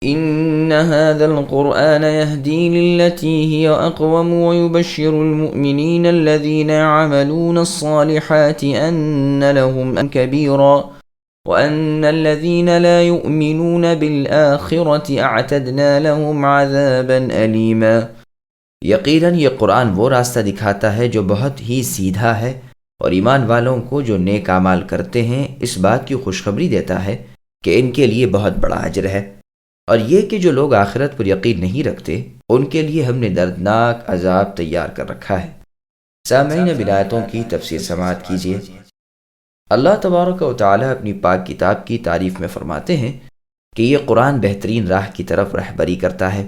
إن هذا القرآن يهدي للتي هي أقوم ويبشر المؤمنين الذين يعملون الصالحات أن لهم أجرا كبيرا وأن الذين لا يؤمنون بالآخرة أعتدنا لهم عذابا أليما۔ یقیناً یہ قرآن وہ راستہ دکھاتا ہے جو بہت ہی سیدھا ہے، اور ایمان والوں کو جو نیک اعمال کرتے ہیں اس بات کی خوشخبری دیتا ہے کہ ان کے لیے بہت بڑا اجر ہے، اور یہ کہ جو لوگ آخرت پر یقین نہیں رکھتے ان کے لیے ہم نے دردناک عذاب تیار کر رکھا ہے۔ سامعین، اب آیتوں کی تفسیر سماعت کیجیے۔ اللہ تبارک و تعالی اپنی پاک کتاب کی تعریف میں فرماتے ہیں کہ یہ قرآن بہترین راہ کی طرف رہبری کرتا ہے۔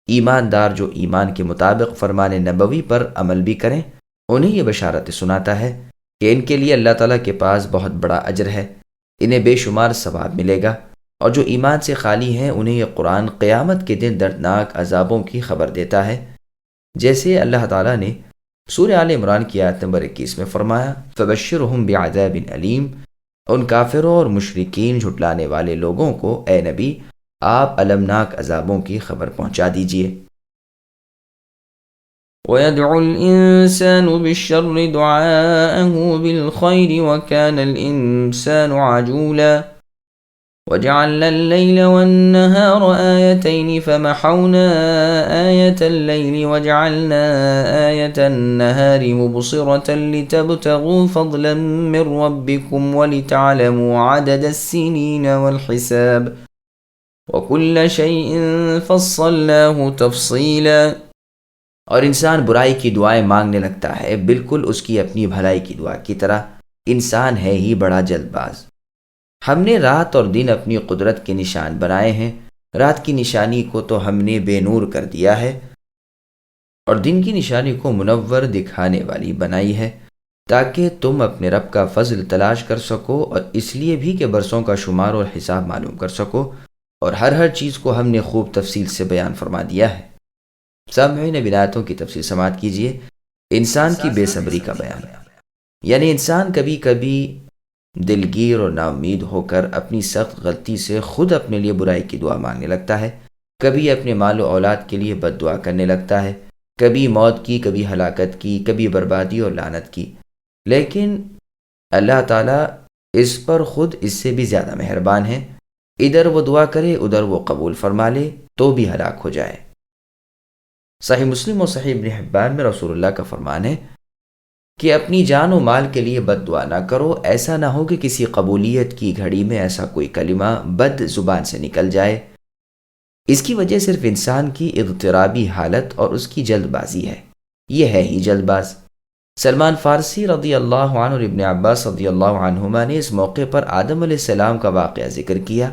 ایماندار جو ایمان کے مطابق فرمان نبوی پر عمل بھی کریں انہیں یہ بشارت سناتا ہے کہ ان کے لیے اللہ تعالیٰ کے پاس بہت بڑا اجر ہے، انہیں بے شمار ثواب ملے گا، اور جو ایمان سے خالی ہیں انہیں یہ قرآن قیامت کے دن دردناک عذابوں کی خبر دیتا ہے، جیسے اللہ تعالیٰ نے سورہ آل عمران کی آیت نمبر 21 میں فرمایا، فَبَشِّرْهُم بِعَذَابٍ أَلِيمٍ۔ ان کافروں اور مشرکین جھٹلانے والے لوگوں کو اے نبی آپ المناک عذابوں کی خبر پہنچا دیجئے۔ وَيَدْعُ الْإِنسَانُ بِالشَّرِّ دُعَاءَهُ بِالْخَيْرِ وَكَانَ الْإِنسَانُ عَجُولًا وَجَعَلْنَا اللَّيْلَ وَالنَّهَارَ آيَتَيْنِ فَمَحَوْنَا آيَةَ اللَّيْلِ وَجَعَلْنَا آيَةَ النَّهَارِ مُبْصِرَةً لِتَبْتَغُوا فَضْلًا مِّن رَّبِّكُمْ وَلِتَعْلَمُوا عَدَدَ السِّنِينَ وَالْحِسَابَ وَكُلَّ شَيْءٍ فَصَّلْنَاهُ تَفْصِيلًا۔ اور انسان برائی کی دعائیں مانگنے لگتا ہے، بالکل اس کی اپنی بھلائی کی دعا کی طرح۔ انسان ہے ہی بڑا جلد باز۔ ہم نے رات اور دن اپنی قدرت کے نشان بنائے ہیں، رات کی نشانی کو تو ہم نے بے نور کر دیا ہے اور دن کی نشانی کو منور دکھانے والی بنائی ہے، تاکہ تم اپنے رب کا فضل تلاش کر سکو، اور اس لیے بھی کہ برسوں کا شمار اور حساب معلوم کر سکو، اور ہر چیز کو ہم نے خوب تفصیل سے بیان فرما دیا ہے۔ سامعین، اب آیتوں کی تفسیر سماعت کیجیے۔ انسان کی بے صبری کا بیان، یعنی انسان کبھی کبھی دلگیر اور نا امید ہو کر اپنی سخت غلطی سے خود اپنے لیے برائی کی دعا مانگنے لگتا ہے، کبھی اپنے مال و اولاد کے لیے بد دعا کرنے لگتا ہے، کبھی موت کی، کبھی ہلاکت کی، کبھی بربادی اور لعنت کی، لیکن اللہ تعالیٰ اس پر خود اس سے بھی زیادہ مہربان ہے۔ ادھر وہ دعا کرے ادھر وہ قبول فرما لے تو بھی ہلاک ہو جائے۔ صحیح مسلم اور صحیح ابن حبان میں رسول اللہ کا فرمان ہے کہ اپنی جان و مال کے لیے بد دعا نہ کرو، ایسا نہ ہو کہ کسی قبولیت کی گھڑی میں ایسا کوئی کلمہ بد زبان سے نکل جائے۔ اس کی وجہ صرف انسان کی اضطرابی حالت اور اس کی جلد بازی ہے، یہ ہے ہی جلد باز۔ سلمان فارسی رضی اللہ عنہ اور ابن عباس رضی اللہ عنہما نے اس موقع پر آدم علیہ السلام کا واقعہ ذکر کیا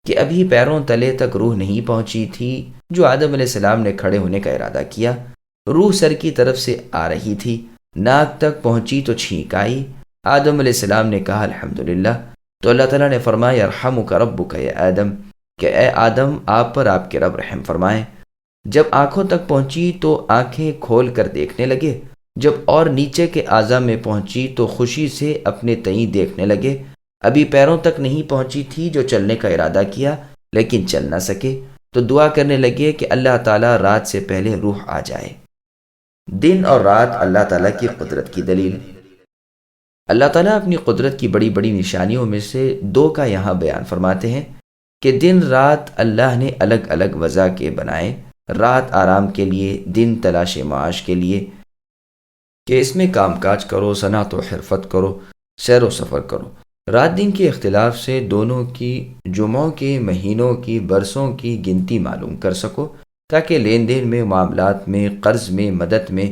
کہ ابھی پیروں تلے تک روح نہیں پہنچی تھی جو آدم علیہ السلام نے کھڑے ہونے کا ارادہ کیا، روح سر کی طرف سے آ رہی تھی، ناک تک پہنچی تو چھینک آئی۔ آدم علیہ السلام نے کہا الحمدللہ، تو اللہ تعالیٰ نے فرمایا یرحمک ربک یا آدم، کہ اے آدم آپ پر آپ کے رب رحم فرمائیں۔ جب آنکھوں تک پہنچی تو آنکھیں کھول کر دیکھنے لگے، جب اور نیچے کے اعضاء میں پہنچی تو خوشی سے اپنے تئیں دیکھنے لگے، ابھی پیروں تک نہیں پہنچی تھی جو چلنے کا ارادہ کیا لیکن چل نہ سکے، تو دعا کرنے لگے کہ اللہ تعالیٰ رات سے پہلے روح آ جائے۔ دن اور رات اللہ تعالیٰ کی قدرت کی دلیل۔ اللہ تعالیٰ اپنی قدرت کی بڑی بڑی نشانیوں میں سے دو کا یہاں بیان فرماتے ہیں کہ دن رات اللہ نے الگ الگ وضع کے بنائے، رات آرام کے لیے، دن تلاش معاش کے لیے، کہ اس میں کام کاج کرو، صنعت و حرفت کرو، سیر و سفر کرو۔ رات دن کے اختلاف سے دونوں کی جمعوں کے، مہینوں کی، برسوں کی گنتی معلوم کر سکو، تاکہ لین دین میں، معاملات میں، قرض میں، مدد میں،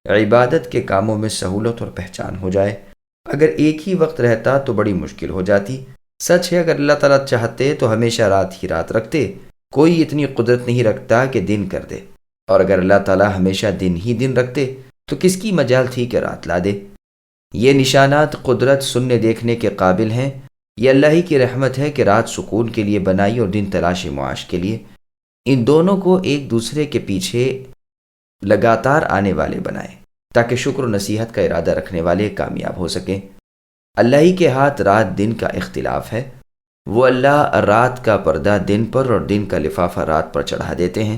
عبادت کے کاموں میں سہولت اور پہچان ہو جائے۔ اگر ایک ہی وقت رہتا تو بڑی مشکل ہو جاتی۔ سچ ہے اگر اللہ تعالیٰ چاہتے تو ہمیشہ رات ہی رات رکھتے، کوئی اتنی قدرت نہیں رکھتا کہ دن کر دے، اور اگر اللہ تعالیٰ ہمیشہ دن ہی دن رکھتے تو کس کی مجال تھی کہ رات لا دے۔ یہ نشانات قدرت سننے دیکھنے کے قابل ہیں، یہ اللہ ہی کی رحمت ہے کہ رات سکون کے لیے بنائی اور دن تلاش معاش کے لیے، ان دونوں کو ایک دوسرے کے پیچھے لگاتار آنے والے بنائے تاکہ شکر و نصیحت کا ارادہ رکھنے والے کامیاب ہو سکیں۔ اللہ ہی کے ہاتھ رات دن کا اختلاف ہے، وہ اللہ رات کا پردہ دن پر اور دن کا لفافہ رات پر چڑھا دیتے ہیں۔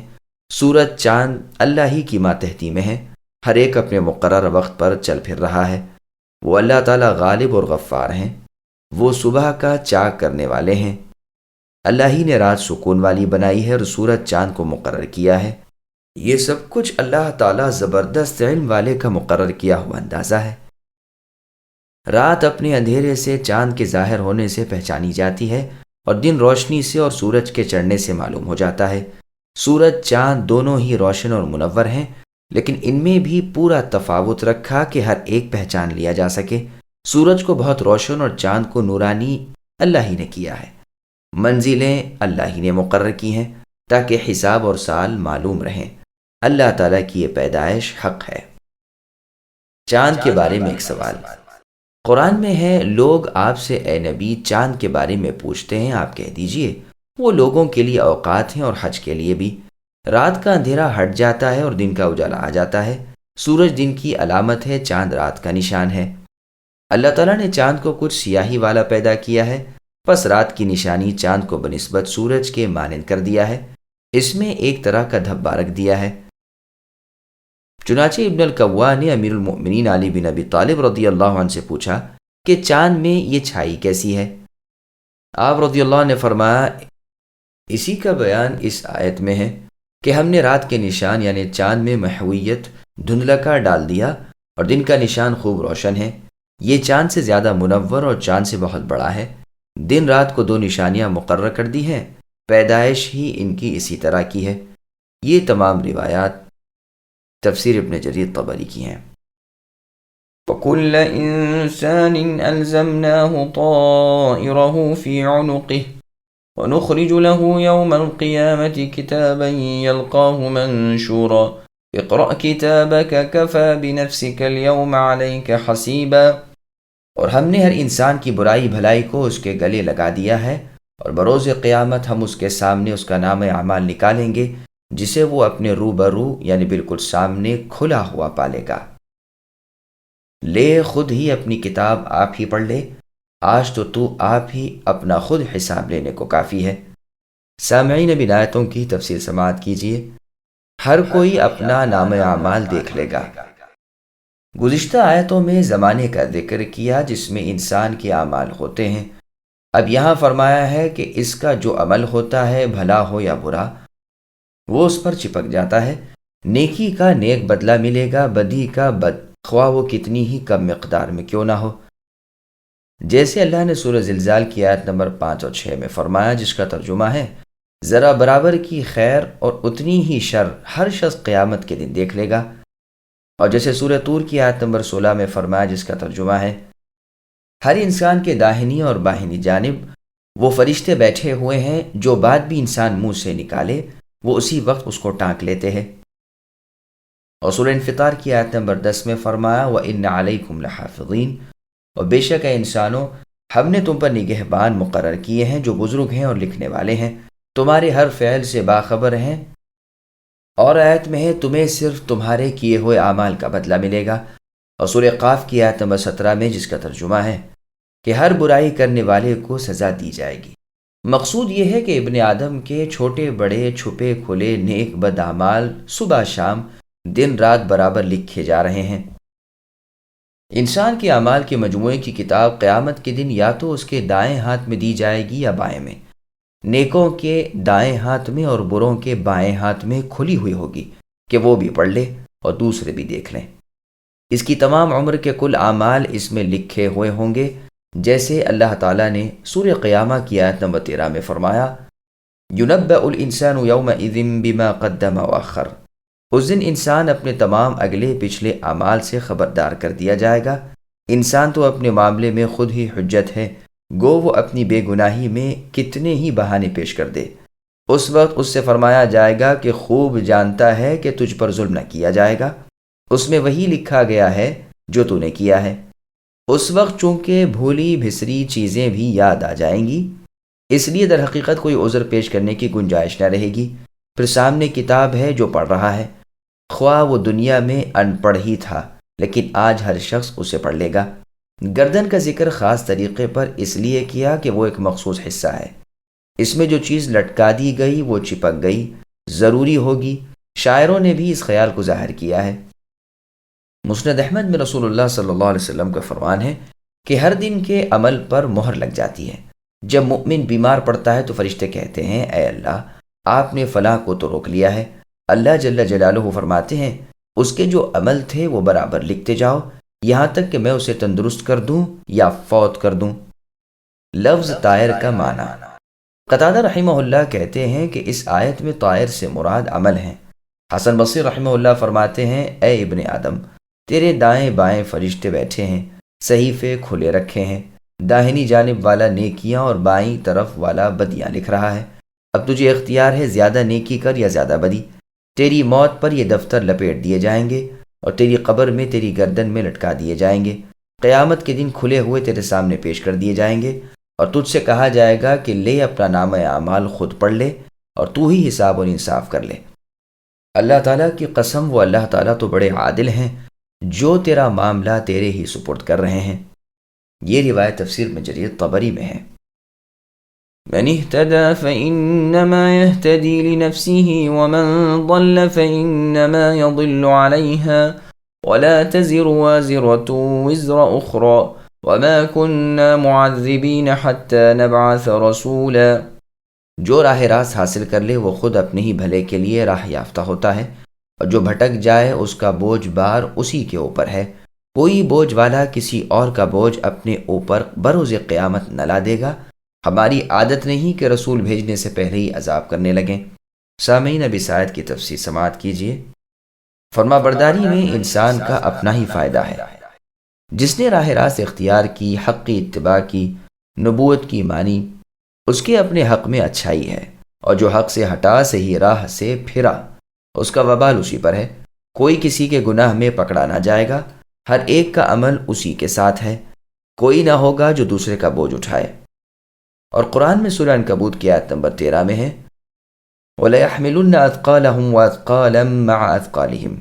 سورج چاند اللہ ہی کی ماتحتی میں ہے، ہر ایک اپنے مقرر وقت پر چل پھر رہا ہے۔ وہ اللہ تعالیٰ غالب اور غفار ہیں، وہ صبح کا چاک کرنے والے ہیں۔ اللہ ہی نے رات سکون والی بنائی ہے اور سورج چاند کو مقرر کیا ہے۔ یہ سب کچھ اللہ تعالیٰ زبردست علم والے کا مقرر کیا ہوا اندازہ ہے۔ رات اپنے اندھیرے سے چاند کے ظاہر ہونے سے پہچانی جاتی ہے اور دن روشنی سے اور سورج کے چڑھنے سے معلوم ہو جاتا ہے۔ سورج چاند دونوں ہی روشن اور منور ہیں، لیکن ان میں بھی پورا تفاوت رکھا کہ ہر ایک پہچان لیا جا سکے۔ سورج کو بہت روشن اور چاند کو نورانی اللہ ہی نے کیا ہے۔ منزلیں اللہ ہی نے مقرر کی ہیں تاکہ حساب اور سال معلوم رہیں۔ اللہ تعالیٰ کی یہ پیدائش حق ہے۔ چاند کے بارے میں ایک سوال قرآن میں ہے، لوگ آپ سے اے نبی چاند کے بارے میں پوچھتے ہیں، آپ کہہ دیجئے وہ لوگوں کے لیے اوقات ہیں اور حج کے لیے بھی۔ رات کا اندھیرا ہٹ جاتا ہے اور دن کا اجالا آ جاتا ہے۔ سورج دن کی علامت ہے، چاند رات کا نشان ہے۔ اللہ تعالیٰ نے چاند کو کچھ سیاہی والا پیدا کیا ہے، پس رات کی نشانی چاند کو بنسبت سورج کے مانند کر دیا ہے، اس میں ایک طرح کا دھبا رکھ دیا ہے۔ چنانچہ ابن القوا نے امیر المؤمنین علی بن ابی طالب رضی اللہ عنہ سے پوچھا کہ چاند میں یہ چھائی کیسی ہے؟ آپ رضی اللہ عنہ نے فرمایا، اسی کا بیان اس آیت میں ہے کہ ہم نے رات کے نشان یعنی چاند میں محویت دھندلکا ڈال دیا اور دن کا نشان خوب روشن ہے۔ یہ چاند سے زیادہ منور اور چاند سے بہت بڑا ہے۔ دن رات کو دو نشانیاں مقرر کر دی ہیں، پیدائش ہی ان کی اسی طرح کی ہے۔ یہ تمام روایات تفسیر ابن جریر طبری کی ہیں۔ وَكُلَّ إِنسَانٍ أَلْزَمْنَاهُ طَائِرَهُ فِي عُنُقِهِ وَنُخْرِجُ لَهُ يَوْمَ الْقِيَامَةِ كِتَابًا يَلْقَاهُ مَنْشُورًا اقْرَأْ كِتَابَكَ كَفَى بِنَفْسِكَ الْيَوْمَ عَلَيْكَ حَسِيبًا۔ اور ہم نے ہر انسان کی برائی بھلائی کو اس کے گلے لگا دیا ہے، اور بروز قیامت ہم اس کے سامنے اس کا نام اعمال نکالیں گے، جسے وہ اپنے روبرو یعنی بالکل سامنے کھلا ہوا پالے گا۔ لے خود ہی اپنی کتاب آپ ہی پڑھ لے، آج تو آپ ہی اپنا خود حساب لینے کو کافی ہے۔ سامعین اب آیتوں کی تفسیر سماعت کیجیے۔ ہر کوئی اپنا نام اعمال دیکھ لے گا۔ گزشتہ آیتوں میں زمانے کا ذکر کیا جس میں انسان کے اعمال ہوتے ہیں۔ اب یہاں فرمایا ہے کہ اس کا جو عمل ہوتا ہے بھلا ہو یا برا، وہ اس پر چپک جاتا ہے۔ نیکی کا نیک بدلہ ملے گا، بدی کا بد، خواہ وہ کتنی ہی کم مقدار میں کیوں نہ ہو۔ جیسے اللہ نے سورہ زلزال کی آیت نمبر 5 اور 6 میں فرمایا، جس کا ترجمہ ہے، ذرا برابر کی خیر اور اتنی ہی شر ہر شخص قیامت کے دن دیکھ لے گا۔ اور جیسے سورہ طور کی آیت نمبر 16 میں فرمایا، جس کا ترجمہ ہے، ہر انسان کے داہنی اور بائنی جانب وہ فرشتے بیٹھے ہوئے ہیں، جو بات بھی انسان منہ سے نکالے وہ اسی وقت اس کو ٹانک لیتے ہیں۔ اور سورہ انفطار کی آیت نمبر 10 میں فرمایا، وَإِنَّ عَلَيْكُمْ لَحَافِظِينَ، اور بے شک اے انسانوں ہم نے تم پر نگہبان مقرر کیے ہیں جو بزرگ ہیں اور لکھنے والے ہیں، تمہارے ہر فعل سے باخبر ہیں۔ اور آیت میں ہے، تمہیں صرف تمہارے کیے ہوئے اعمال کا بدلہ ملے گا۔ اور سورہ قاف کی آیت نمبر 17 میں، جس کا ترجمہ ہے کہ ہر برائی کرنے والے کو سزا دی جائے گی۔ مقصود یہ ہے کہ ابن آدم کے چھوٹے بڑے چھپے کھلے نیک بد اعمال صبح شام دن رات برابر لکھے جا رہے ہیں۔ انسان کے اعمال کے مجموعے کی کتاب قیامت کے دن یا تو اس کے دائیں ہاتھ میں دی جائے گی یا بائیں میں، نیکوں کے دائیں ہاتھ میں اور بروں کے بائیں ہاتھ میں کھلی ہوئی ہوگی کہ وہ بھی پڑھ لے اور دوسرے بھی دیکھ لیں۔ اس کی تمام عمر کے کل اعمال اس میں لکھے ہوئے ہوں گے، جیسے اللہ تعالیٰ نے سورہ قیامہ کی آیت نمبر 13 میں فرمایا، یُنَبَّأُ الْإِنسَانُ يَوْمَئِذٍ بِمَا قَدَّمَ وَأَخَّرَ، اس دن انسان اپنے تمام اگلے پچھلے اعمال سے خبردار کر دیا جائے گا۔ انسان تو اپنے معاملے میں خود ہی حجت ہے، گو وہ اپنی بے گناہی میں کتنے ہی بہانے پیش کر دے۔ اس وقت اس سے فرمایا جائے گا کہ خوب جانتا ہے کہ تجھ پر ظلم نہ کیا جائے گا، اس میں وہی لکھا گیا ہے جو تو نے کیا ہے۔ اس وقت چونکہ بھولی بھسری چیزیں بھی یاد آ جائیں گی، اس لیے در حقیقت کوئی عذر پیش کرنے کی گنجائش نہ رہے گی۔ پھر سامنے کتاب ہے جو پڑھ رہا ہے، خواہ وہ دنیا میں ان پڑھ ہی تھا، لیکن آج ہر شخص اسے پڑھ لے گا۔ گردن کا ذکر خاص طریقے پر اس لیے کیا کہ وہ ایک مخصوص حصہ ہے، اس میں جو چیز لٹکا دی گئی وہ چپک گئی، ضروری ہوگی۔ شاعروں نے بھی اس خیال کو ظاہر کیا ہے۔ مسند احمد میں رسول اللہ صلی اللہ علیہ وسلم کا فرمان ہے کہ ہر دن کے عمل پر مہر لگ جاتی ہے۔ جب مؤمن بیمار پڑتا ہے تو فرشتے کہتے ہیں اے اللہ، آپ نے فلاں کو تو روک لیا ہے۔ اللہ جل جلالہ فرماتے ہیں اس کے جو عمل تھے وہ برابر لکھتے جاؤ یہاں تک کہ میں اسے تندرست کر دوں یا فوت کر دوں۔ لفظ طائر کا معنی، قتادہ رحمہ اللہ کہتے ہیں کہ اس آیت میں طائر سے مراد عمل ہیں۔ حسن بصری رحمہ اللہ فرماتے ہیں اے ابن آدم، تیرے دائیں بائیں فرشتے بیٹھے ہیں، صحیفے کھلے رکھے ہیں، داہنی جانب والا نیکیاں اور بائیں طرف والا بدیاں لکھ رہا ہے۔ اب تجھے اختیار ہے زیادہ نیکی کر یا زیادہ بدی۔ تیری موت پر یہ دفتر لپیٹ دیے جائیں گے اور تیری قبر میں تیری گردن میں لٹکا دیے جائیں گے۔ قیامت کے دن کھلے ہوئے تیرے سامنے پیش کر دیے جائیں گے اور تجھ سے کہا جائے گا کہ لے اپنا نامہ اعمال خود پڑھ لے اور تو ہی حساب اور انصاف کر لے۔ اللہ تعالیٰ کی قسم، وہ اللہ تعالیٰ تو بڑے عادل ہیں جو تیرا معاملہ تیرے ہی سپرد کر رہے ہیں۔ یہ روایت تفسیر میں جریر طبری میں ہے۔ من اهتدى فإنما يهتدي لنفسه ومن ضل فإنما يضل عليها ولا تزر وازرة وزر أخرى وما كنا معذبين حتى نبعث رسولا۔ جو راہ راست حاصل کر لے وہ خود اپنے ہی بھلے کے لیے راہ یافتہ ہوتا ہے، اور جو بھٹک جائے اس کا بوجھ بار اسی کے اوپر ہے۔ کوئی بوجھ والا کسی اور کا بوجھ اپنے اوپر بروز قیامت نہ لا دے گا۔ ہماری عادت نہیں کہ رسول بھیجنے سے پہلے ہی عذاب کرنے لگیں۔ سامعین، اب اس آیت کی تفسیر سماعت کیجیے۔ فرما برداری میں انسان کا اپنا ہی فائدہ ہے۔ جس نے راہ راست اختیار کی، حق کی اتباع کی، نبوت کی مانی، اس کے اپنے حق میں اچھائی ہے، اور جو حق سے ہٹا صحیح راہ سے پھرا اس کا وبال اسی پر ہے۔ کوئی کسی کے گناہ میں پکڑا نہ جائے گا، ہر ایک کا عمل اسی کے ساتھ ہے، کوئی نہ ہوگا جو دوسرے کا بوجھ اٹھائے۔ اور قرآن میں سورہ عنکبوت کی آیت نمبر 13 میں ہے وَلَيَحْمِلُنَّ أَثْقَالَهُمْ وَأَثْقَالًا مَعَ أَثْقَالِهِمْ،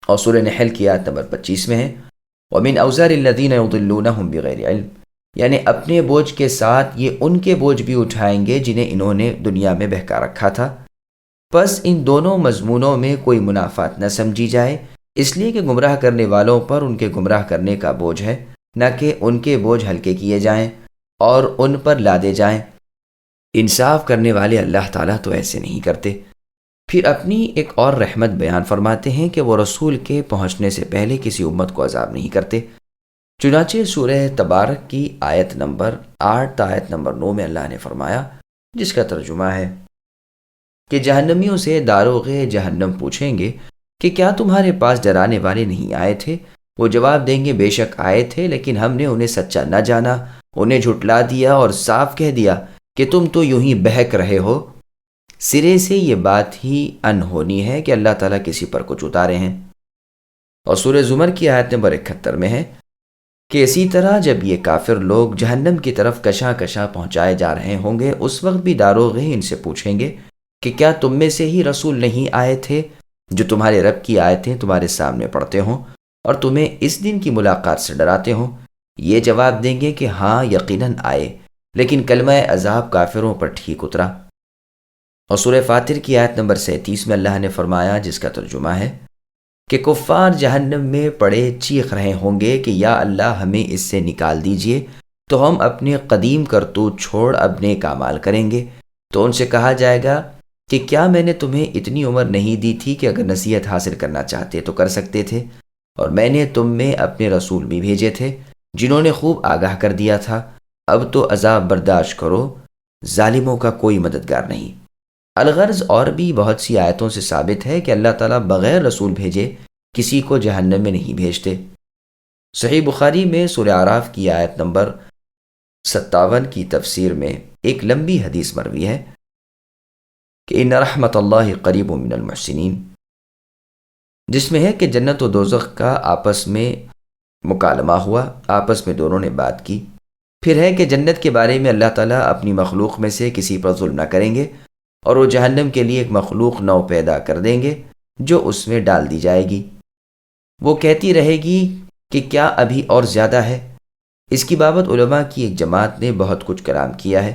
اور سورہ نحل کی آیت نمبر 25 میں ہے وَمِنْ أَوْزَارِ الَّذِينَ يُضِلُّونَهُمْ بِغَيْرِ عِلْمٍ، یعنی اپنے بوجھ کے ساتھ یہ ان کے بوجھ بھی اٹھائیں گے جنہیں انہوں نے دنیا میں بہکا رکھا تھا۔ پس ان دونوں مضمونوں میں کوئی منافات نہ سمجھی جائے، اس لیے کہ گمراہ کرنے والوں پر ان کے گمراہ کرنے کا بوجھ ہے، نہ کہ ان کے بوجھ ہلکے کیے جائیں اور ان پر لادے جائیں۔ انصاف کرنے والے اللہ تعالیٰ تو ایسے نہیں کرتے۔ پھر اپنی ایک اور رحمت بیان فرماتے ہیں کہ وہ رسول کے پہنچنے سے پہلے کسی امت کو عذاب نہیں کرتے۔ چنانچہ سورہ تبارک کی آیت نمبر 8 تا آیت نمبر 9 میں اللہ نے فرمایا، جس کا ترجمہ ہے کہ جہنمیوں سے داروغے جہنم پوچھیں گے کہ کیا تمہارے پاس ڈرانے والے نہیں آئے تھے؟ وہ جواب دیں گے بے شک آئے تھے، لیکن ہم نے انہیں سچا نہ جانا، انہیں جھٹلا دیا اور صاف کہہ دیا کہ تم تو یوں ہی بہک رہے ہو۔ سرے سے یہ بات ہی انہونی ہے کہ اللہ تعالیٰ کسی پر کچھ اتارے ہیں۔ اور سورہ زمر کی آیت نمبر 71 میں ہے کہ اسی طرح جب یہ کافر لوگ جہنم کی طرف کشاں کشاں پہنچائے جا رہے ہوں گے، اس وقت بھی داروغے ان سے پوچھیں گے کہ کیا تم میں سے ہی رسول نہیں آئے تھے جو تمہارے رب کی آیتیں تمہارے سامنے پڑھتے ہوں اور تمہیں اس دن کی ملاقات سے ڈراتے ہوں؟ یہ جواب دیں گے کہ ہاں یقیناً آئے، لیکن کلمہ عذاب کافروں پر ٹھیک اترا۔ اور سورہ فاتر کی آیت نمبر 37 میں اللہ نے فرمایا، جس کا ترجمہ ہے کہ کفار جہنم میں پڑے چیخ رہے ہوں گے کہ یا اللہ ہمیں اس سے نکال دیجئے، تو ہم اپنے قدیم کرتوت چھوڑ اب نیک اعمال کریں گے۔ تو ان سے کہا جائے گا کہ کیا میں نے تمہیں اتنی عمر نہیں دی تھی کہ اگر نصیحت حاصل کرنا چاہتے تو کر سکتے تھے؟ اور میں نے تم میں اپنے رسول بھی بھیجے تھے جنہوں نے خوب آگاہ کر دیا تھا۔ اب تو عذاب برداشت کرو، ظالموں کا کوئی مددگار نہیں۔ الغرض اور بھی بہت سی آیتوں سے ثابت ہے کہ اللہ تعالیٰ بغیر رسول بھیجے کسی کو جہنم میں نہیں بھیجتے۔ صحیح بخاری میں سورہ اعراف کی آیت نمبر 57 کی تفسیر میں ایک لمبی حدیث مروی ہے کہ ان رحمت اللہ قریب من المحسنین، جس میں ہے کہ جنت و دوزخ کا آپس میں مکالمہ ہوا، آپس میں دونوں نے بات کی۔ پھر ہے کہ جنت کے بارے میں اللہ تعالیٰ اپنی مخلوق میں سے کسی پر ظلم نہ کریں گے، اور وہ جہنم کے لیے ایک مخلوق نو پیدا کر دیں گے جو اس میں ڈال دی جائے گی۔ وہ کہتی رہے گی کہ کیا ابھی اور زیادہ ہے؟ اس کی بابت علماء کی ایک جماعت نے بہت کچھ کلام کیا ہے۔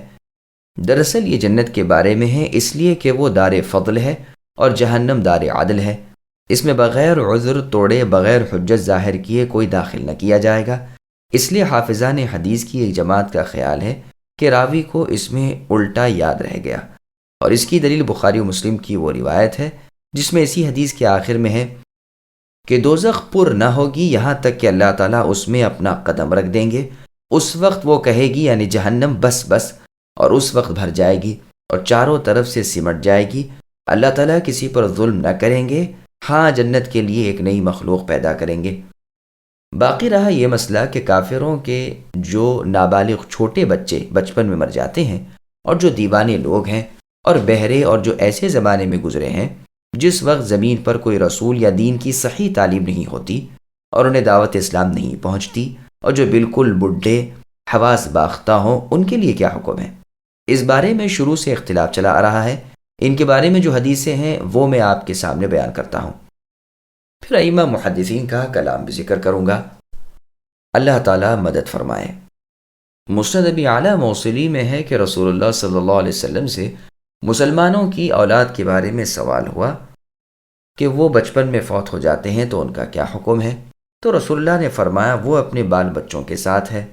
دراصل یہ جنت کے بارے میں ہے، اس لیے کہ وہ دار فضل ہے اور جہنم دار عدل ہے۔ اس میں بغیر عذر توڑے، بغیر حجت ظاہر کیے کوئی داخل نہ کیا جائے گا۔ اس لیے حافظان حدیث کی ایک جماعت کا خیال ہے کہ راوی کو اس میں الٹا یاد رہ گیا، اور اس کی دلیل بخاری و مسلم کی وہ روایت ہے جس میں اسی حدیث کے آخر میں ہے کہ دوزخ پر نہ ہوگی یہاں تک کہ اللہ تعالیٰ اس میں اپنا قدم رکھ دیں گے۔ اس وقت وہ کہے گی، یعنی جہنم، بس بس، اور اس وقت بھر جائے گی اور چاروں طرف سے سمٹ جائے گی۔ اللہ تعالیٰ کسی پر ظلم نہ کریں گے، ہاں جنت کے لیے ایک نئی مخلوق پیدا کریں گے۔ باقی رہا یہ مسئلہ کہ کافروں کے جو نابالغ چھوٹے بچے بچپن میں مر جاتے ہیں، اور جو دیوانے لوگ ہیں اور بہرے، اور جو ایسے زمانے میں گزرے ہیں جس وقت زمین پر کوئی رسول یا دین کی صحیح تعلیم نہیں ہوتی اور انہیں دعوت اسلام نہیں پہنچتی، اور جو بالکل بڈھے حواس باختہ ہوں، ان کے لیے کیا حکم ہے؟ اس بارے میں شروع سے اختلاف چلا آ رہا ہے۔ ان کے بارے میں جو حدیثیں ہیں وہ میں آپ کے سامنے بیان کرتا ہوں، پھر ائمہ محدثین کا کلام بھی ذکر کروں گا۔ اللہ تعالیٰ مدد فرمائے۔ مسند ابی اعلیٰ موصلی میں ہے کہ رسول اللہ صلی اللہ علیہ وسلم سے مسلمانوں کی اولاد کے بارے میں سوال ہوا کہ وہ بچپن میں فوت ہو جاتے ہیں تو ان کا کیا حکم ہے؟ تو رسول اللہ نے فرمایا وہ اپنے بال بچوں کے ساتھ ہے۔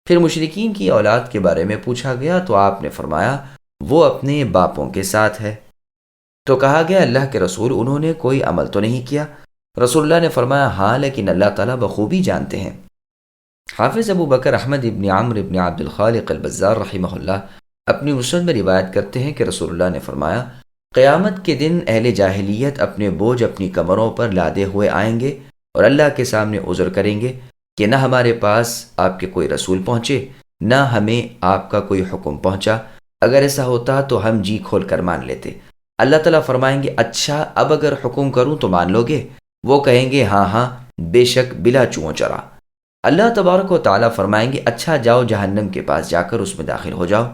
پھر مشرکین کی اولاد کے بارے میں پوچھا گیا تو آپ نے فرمایا وہ اپنے باپوں کے ساتھ ہے۔ تو کہا گیا اللہ کے رسول انہوں نے کوئی عمل تو نہیں کیا؟ رسول اللہ نے فرمایا ہاں، لیکن اللہ تعالیٰ بخوبی جانتے ہیں۔ حافظ ابو بکر احمد ابن عمرو ابن عبد الخالق البزار رحمہ اللہ اپنی مسند میں روایت کرتے ہیں کہ رسول اللہ نے فرمایا قیامت کے دن اہل جاہلیت اپنے بوجھ اپنی کمروں پر لادے ہوئے آئیں گے اور اللہ کے سامنے عذر کریں گے کہ نہ ہمارے پاس آپ کے کوئی رسول پہنچے، نہ ہمیں آپ کا کوئی حکم پہنچا، اگر ایسا ہوتا تو ہم جی کھول کر مان لیتے۔ اللہ تعالیٰ فرمائیں گے اچھا اب اگر حکم کروں تو مان لو گے؟ وہ کہیں گے ہاں ہاں بے شک بلا چوں چرا۔ اللہ تبارک و تعالیٰ فرمائیں گے اچھا جاؤ جہنم کے پاس جا کر اس میں داخل ہو جاؤ۔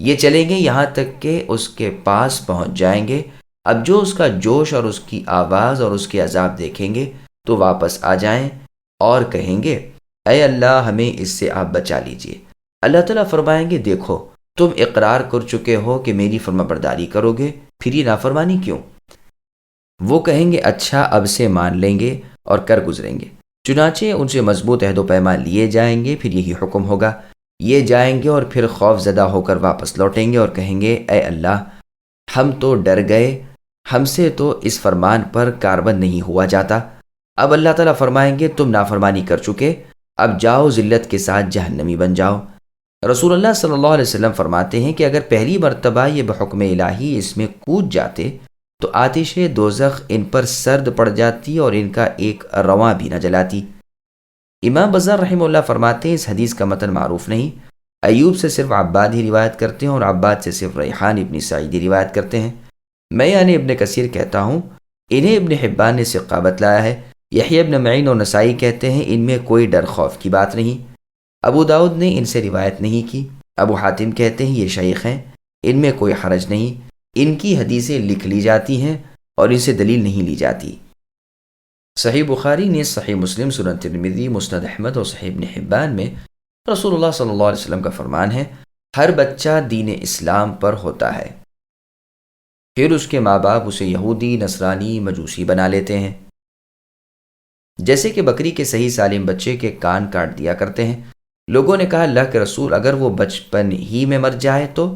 یہ چلیں گے یہاں تک کہ اس کے پاس پہنچ جائیں گے۔ اب جو اس کا جوش اور اس کی آواز اور اس کے عذاب دیکھیں گے تو واپس آ جائیں اور کہیں گے اے اللہ ہمیں اس سے آپ بچا لیجئے۔ اللہ تعالیٰ فرمائیں گے دیکھو تم اقرار کر چکے ہو کہ میری فرما برداری کرو گے، پھر یہ نافرمانی کیوں؟ وہ کہیں گے اچھا اب سے مان لیں گے اور کر گزریں گے۔ چنانچہ ان سے مضبوط عہد و پیمان لیے جائیں گے، پھر یہی حکم ہوگا۔ یہ جائیں گے اور پھر خوف زدہ ہو کر واپس لوٹیں گے اور کہیں گے اے اللہ ہم تو ڈر گئے، ہم سے تو اس فرمان پر کاربند نہیں ہوا جاتا۔ اب اللہ تعالیٰ فرمائیں گے تم نافرمانی کر چکے، اب جاؤ ذلت کے ساتھ جہنمی بن جاؤ۔ رسول اللہ صلی اللہ علیہ وسلم فرماتے ہیں کہ اگر پہلی مرتبہ یہ بحکم الہی اس میں کود جاتے تو آتش دوزخ ان پر سرد پڑ جاتی اور ان کا ایک رواں بھی نہ جلاتی۔ امام بزار رحمہ اللہ فرماتے ہیں اس حدیث کا متن معروف نہیں، ایوب سے صرف عباد ہی روایت کرتے ہیں اور عباد سے صرف ریحان ابن سعیدی روایت کرتے ہیں۔ میں یعنی ابن کثیر کہتا ہوں انہیں ابن حبان نے ثقابت لایا ہے۔ یحییٰ ابن معین اور نسائی کہتے ہیں ان میں کوئی ڈر خوف کی بات نہیں۔ ابو داؤد نے ان سے روایت نہیں کی۔ ابو حاتم کہتے ہیں یہ شیخ ہیں، ان میں کوئی حرج نہیں، ان کی حدیثیں لکھ لی جاتی ہیں اور ان سے دلیل نہیں لی جاتی۔ صحیح بخاری نے، صحیح مسلم، سنن ترمذی، مسند احمد اور صحیح ابن حبان میں رسول اللہ صلی اللہ علیہ وسلم کا فرمان ہے ہر بچہ دین اسلام پر ہوتا ہے، پھر اس کے ماں باپ اسے یہودی، نصرانی، مجوسی بنا لیتے ہیں۔ جیسے کہ بکری کے صحیح سالم بچے کے کان کاٹ دیا کرتے ہیں۔ لوگوں نے کہا اللہ کے رسول اگر وہ بچپن ہی میں مر جائے تو؟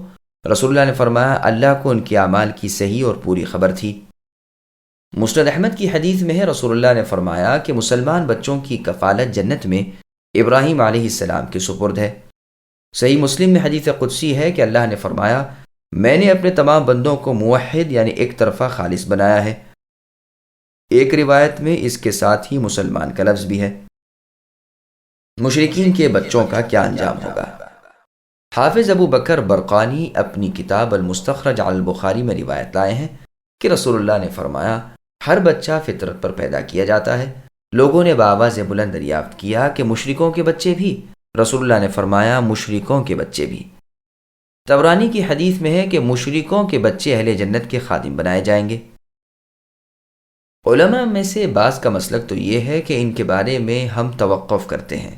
رسول اللہ نے فرمایا اللہ کو ان کے اعمال کی صحیح اور پوری خبر تھی۔ مسند احمد کی حدیث میں ہے رسول اللہ نے فرمایا کہ مسلمان بچوں کی کفالت جنت میں ابراہیم علیہ السلام کے سپرد ہے۔ صحیح مسلم میں حدیث قدسی ہے کہ اللہ نے فرمایا میں نے اپنے تمام بندوں کو موحد یعنی ایک طرفہ خالص بنایا ہے۔ ایک روایت میں اس کے ساتھ ہی مسلمان کا لفظ بھی ہے۔ مشرکین کے بچوں کا کیا انجام ہوگا؟ حافظ ابو بکر برقانی اپنی کتاب المستخرج علی البخاری میں روایت لائے ہیں کہ رسول اللہ نے فرمایا ہر بچہ فطرت پر پیدا کیا جاتا ہے۔ لوگوں نے بآواز بلند دریافت کیا کہ مشرکوں کے بچے بھی؟ رسول اللہ نے فرمایا مشرکوں کے بچے بھی۔ طبرانی کی حدیث میں ہے کہ مشرکوں کے بچے اہل جنت کے خادم بنائے جائیں گے۔ علماء میں سے بعض کا مسلک تو یہ ہے کہ ان کے بارے میں ہم توقف کرتے ہیں،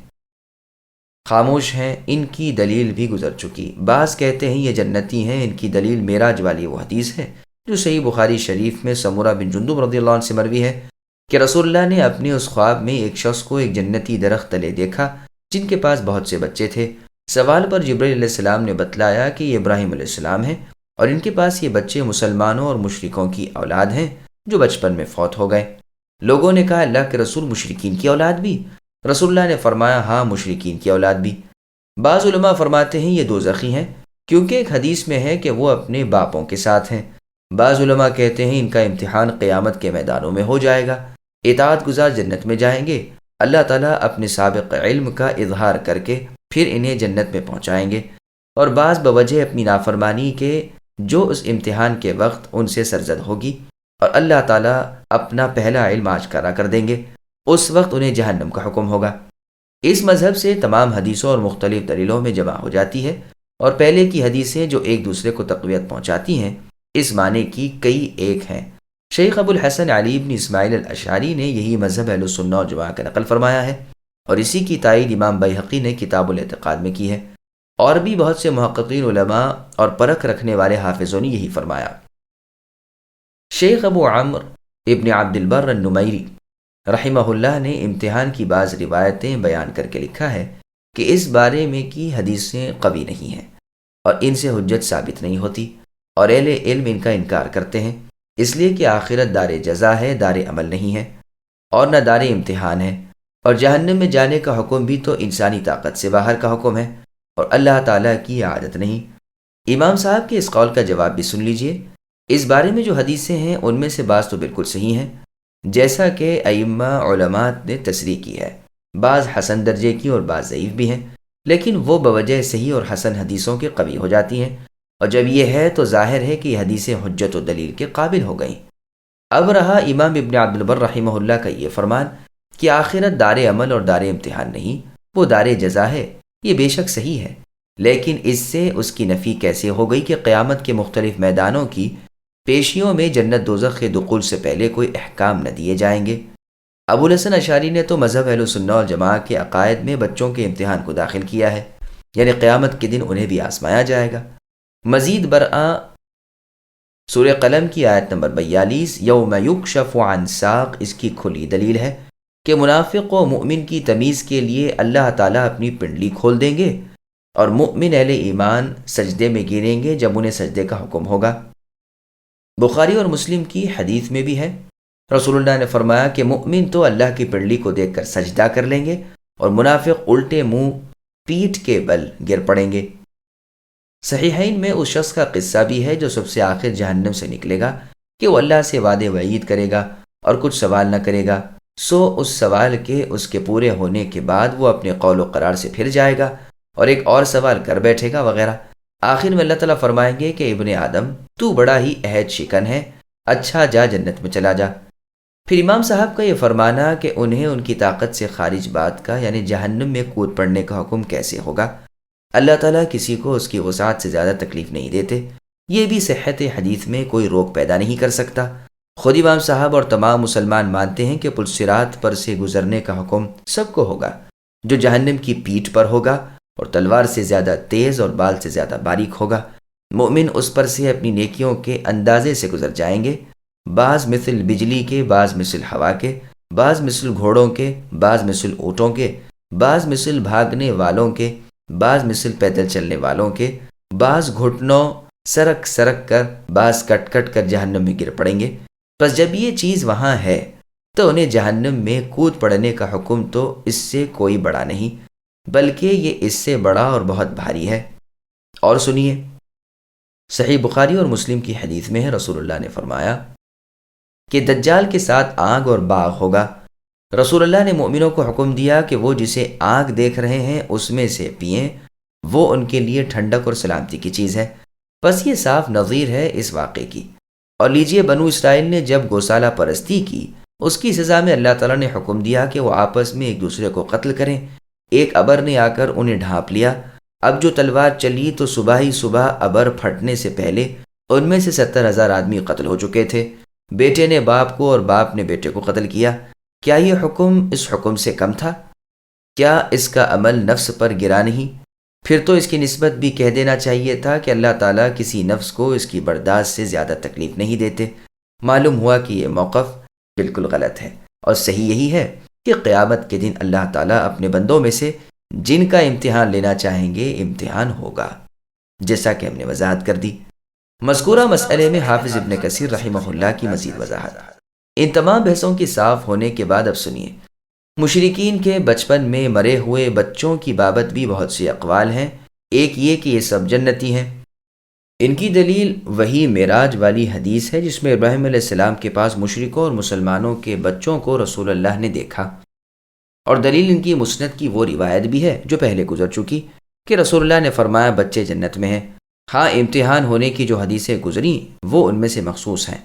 خاموش ہیں، ان کی دلیل بھی گزر چکی۔ بعض کہتے ہیں یہ جنتی ہیں، ان کی دلیل معراج والی وہ حدیث ہے جو صحیح بخاری شریف میں سمورہ بن جندب رضی اللہ عنہ سے مروی ہے کہ رسول اللہ نے اپنے اس خواب میں ایک شخص کو ایک جنتی درخت تلے دیکھا جن کے پاس بہت سے بچے تھے۔ سوال پر جبرائیل علیہ السلام نے بتلایا کہ یہ ابراہیم علیہ السلام ہیں اور ان کے پاس یہ بچے مسلمانوں اور مشرکوں کی اولاد ہیں جو بچپن میں فوت ہو گئے۔ لوگوں نے کہا اللہ کے رسول، مشرکین کی اولاد بھی؟ رسول اللہ نے فرمایا ہاں، مشرکین کی اولاد بھی۔ بعض علماء فرماتے ہیں یہ دوزخی ہیں کیونکہ ایک حدیث میں ہے کہ وہ اپنے باپوں کے ساتھ ہیں۔ بعض علماء کہتے ہیں ان کا امتحان قیامت کے میدانوں میں ہو جائے گا، اطاعت گزار جنت میں جائیں گے، اللہ تعالیٰ اپنے سابق علم کا اظہار کر کے پھر انہیں جنت میں پہنچائیں گے، اور بعض بوجہ اپنی نافرمانی کے جو اس امتحان کے وقت ان سے سرزد ہوگی اور اللہ تعالیٰ اپنا پہلا علم آشکارا کر دیں گے، اس وقت انہیں جہنم کا حکم ہوگا۔ اس مذہب سے تمام حدیثوں اور مختلف دلیلوں میں جمع ہو جاتی ہے، اور پہلے کی حدیثیں جو ایک دوسرے کو تقویت پہنچاتی ہیں اس معنی کی کئی ایک ہیں۔ شیخ ابو الحسن علی بن اسماعیل الاشعری نے یہی مذہب اہل سنہ و جماعت کا نقل فرمایا ہے، اور اسی کی تائید امام بیہقی نے کتاب الاعتقاد میں کی ہے، اور بھی بہت سے محققین علماء اور پرکھ رکھنے والے حافظوں نے یہی فرمایا۔ شیخ ابو عمر ابن عبد البر النمیری رحمہ اللہ نے امتحان کی بعض روایتیں بیان کر کے لکھا ہے کہ اس بارے میں کی حدیثیں قوی نہیں ہیں اور ان سے حجت ثابت نہیں ہوتی، اور اہل علم ان کا انکار کرتے ہیں، اس لیے کہ آخرت دار جزا ہے، دار عمل نہیں ہے، اور نہ دار امتحان ہے، اور جہنم میں جانے کا حکم بھی تو انسانی طاقت سے باہر کا حکم ہے اور اللہ تعالیٰ کی عادت نہیں۔ امام صاحب کے اس قول کا جواب بھی سن لیجئے۔ اس بارے میں جو حدیثیں ہیں ان میں سے بعض تو بالکل صحیح ہیں، جیسا کہ ائمہ علماء نے تصریح کی ہے، بعض حسن درجے کی اور بعض ضعیف بھی ہیں، لیکن وہ بوجہ صحیح اور حسن حدیثوں کے قوی ہو جاتی ہیں، اور جب یہ ہے تو ظاہر ہے کہ یہ حدیثیں حجت و دلیل کے قابل ہو گئیں۔ اب رہا امام ابن عبد البر رحمہ اللہ کا یہ فرمان کہ آخرت دار عمل اور دار امتحان نہیں، وہ دار جزا ہے، یہ بے شک صحیح ہے، لیکن اس سے اس کی نفی کیسے ہو گئی کہ قیامت کے مختلف میدانوں کی پیشیوں میں جنت دوزخ کے دخول سے پہلے کوئی احکام نہ دیے جائیں گے؟ ابو الحسن اشعری نے تو مذہب اہل سنہ والجماعت کے عقائد میں بچوں کے امتحان کو داخل کیا ہے، یعنی قیامت کے دن انہیں بھی آزمایا جائے گا۔ مزید برآں سورہ قلم کی آیت نمبر 42 یوم یکشف عن ساق اس کی کھلی دلیل ہے کہ منافق و مؤمن کی تمیز کے لیے اللہ تعالیٰ اپنی پنڈلی کھول دیں گے، اور مؤمن اہل ایمان سجدے میں گریں گے جب انہیں سجدے کا حکم ہوگا۔ بخاری اور مسلم کی حدیث میں بھی ہے، رسول اللہ نے فرمایا کہ مؤمن تو اللہ کی پنڈلی کو دیکھ کر سجدہ کر لیں گے، اور منافق الٹے منہ پیٹھ کے بل گر پڑیں گے۔ صحیحین میں اس شخص کا قصہ بھی ہے جو سب سے آخر جہنم سے نکلے گا کہ وہ اللہ سے وعدے وعید کرے گا اور کچھ سوال نہ کرے گا، سو اس سوال کے اس کے پورے ہونے کے بعد وہ اپنے قول و قرار سے پھر جائے گا اور ایک اور سوال کر بیٹھے گا وغیرہ۔ آخر میں اللہ تعالیٰ فرمائیں گے کہ ابن آدم تو بڑا ہی عہد شکن ہے، اچھا جا جنت میں چلا جا۔ پھر امام صاحب کا یہ فرمانا کہ انہیں ان کی طاقت سے خارج بات کا یعنی جہنم میں کود پڑنے کا حکم کیسے ہوگا؟ اللہ تعالیٰ کسی کو اس کی وسعت سے زیادہ تکلیف نہیں دیتے، یہ بھی صحت حدیث میں کوئی روک پیدا نہیں کر سکتا۔ خود امام صاحب اور تمام مسلمان مانتے ہیں کہ پل صراط پر سے گزرنے کا حکم سب کو ہوگا، جو جہنم کی پیٹھ پر ہوگا اور تلوار سے زیادہ تیز اور بال سے زیادہ باریک ہوگا۔ مومن اس پر سے اپنی نیکیوں کے اندازے سے گزر جائیں گے، بعض مثل بجلی کے، بعض مثل ہوا کے، بعض مثل گھوڑوں کے، بعض مثل اونٹوں کے، بعض مثل بھاگنے والوں کے، بعض مثل پیدل چلنے والوں کے، بعض گھٹنوں سرک سرک کر، بعض کٹ کٹ کر جہنم میں گر پڑیں گے۔ بس جب یہ چیز وہاں ہے تو انہیں جہنم میں کود پڑنے کا حکم تو اس سے کوئی بڑا نہیں، بلکہ یہ اس سے بڑا اور بہت بھاری ہے۔ اور سنیے، صحیح بخاری اور مسلم کی حدیث میں ہے، رسول اللہ نے فرمایا کہ دجال کے ساتھ آگ اور باغ ہوگا۔ رسول اللہ نے مومنوں کو حکم دیا کہ وہ جسے آگ دیکھ رہے ہیں اس میں سے پئیں، وہ ان کے لیے ٹھنڈک اور سلامتی کی چیز ہے۔ بس یہ صاف نظیر ہے اس واقعے کی۔ اور لیجئے، بنو اسرائیل نے جب گوسالہ پرستی کی، اس کی سزا میں اللہ تعالیٰ نے حکم دیا کہ وہ آپس میں ایک دوسرے کو قتل کریں۔ ایک ابر نے آ کر انہیں ڈھانپ لیا، اب جو تلوار چلی تو صبح ہی صبح ابر پھٹنے سے پہلے ان میں سے 70,000 آدمی قتل ہو چکے تھے۔ بیٹے نے باپ کو اور باپ نے بیٹے کو قتل کیا، کیا یہ حکم اس حکم سے کم تھا؟ کیا اس کا عمل نفس پر گرا نہیں؟ پھر تو اس کی نسبت بھی کہہ دینا چاہیے تھا کہ اللہ تعالیٰ کسی نفس کو اس کی برداشت سے زیادہ تکلیف نہیں دیتے۔ معلوم ہوا کہ یہ موقف بالکل غلط ہے، اور صحیح یہی ہے کہ قیامت کے دن اللہ تعالیٰ اپنے بندوں میں سے جن کا امتحان لینا چاہیں گے امتحان ہوگا، جیسا کہ ہم نے وضاحت کر دی۔ مذکورہ مسئلے میں حافظ ابن کثیر رحمہ اللہ کی مزید وضاحت۔ ان تمام بحثوں کی صاف ہونے کے بعد اب سنیے، مشرکین کے بچپن میں مرے ہوئے بچوں کی بابت بھی بہت سی اقوال ہیں۔ ایک یہ کہ یہ سب جنتی ہیں۔ ان کی دلیل وہی معراج والی حدیث ہے جس میں ابراہیم علیہ السلام کے پاس مشرکوں اور مسلمانوں کے بچوں کو رسول اللہ نے دیکھا، اور دلیل ان کی مسند کی وہ روایت بھی ہے جو پہلے گزر چکی کہ رسول اللہ نے فرمایا بچے جنت میں ہیں۔ ہاں، امتحان ہونے کی جو حدیثیں گزریں وہ ان میں سے مخصوص ہیں۔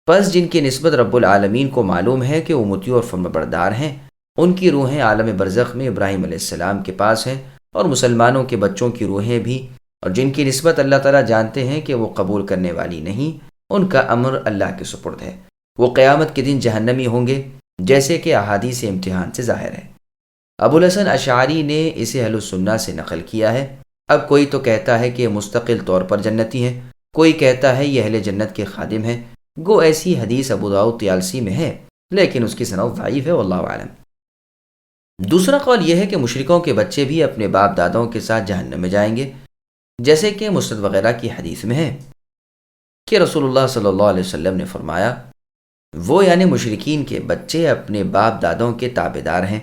پس جن کی نسبت رب العالمین کو معلوم ہے کہ وہ مطیع اور فرمانبردار ہیں، ان کی روحیں عالم برزخ میں ابراہیم علیہ السلام کے پاس ہیں، اور مسلمانوں کے بچوں کی روحیں بھی، اور جن کی نسبت اللہ تعالیٰ جانتے ہیں کہ وہ قبول کرنے والی نہیں، ان کا امر اللہ کے سپرد ہے۔ وہ قیامت کے دن جہنمی ہوں گے، جیسے کہ احادیث امتحان سے ظاہر ہے۔ ابو الحسن اشعری نے اسے اہل السنہ سے نقل کیا ہے۔ اب کوئی تو کہتا ہے کہ یہ مستقل طور پر جنتی ہیں، کوئی کہتا ہے یہ اہل جنت کے خادم ہیں۔ گو ایسی حدیث ابو داؤد طیالسی میں ہے، لیکن اس کی سند ضعیف ہے، واللہ اعلم۔ دوسرا قول یہ ہے کہ مشرکوں کے بچے بھی اپنے باپ دادوں کے ساتھ جہنم میں جائیں گے، جیسے کہ مسند وغیرہ کی حدیث میں ہے کہ رسول اللہ صلی اللہ علیہ وسلم نے فرمایا وہ یعنی مشرکین کے بچے اپنے باپ دادوں کے تابع دار ہیں۔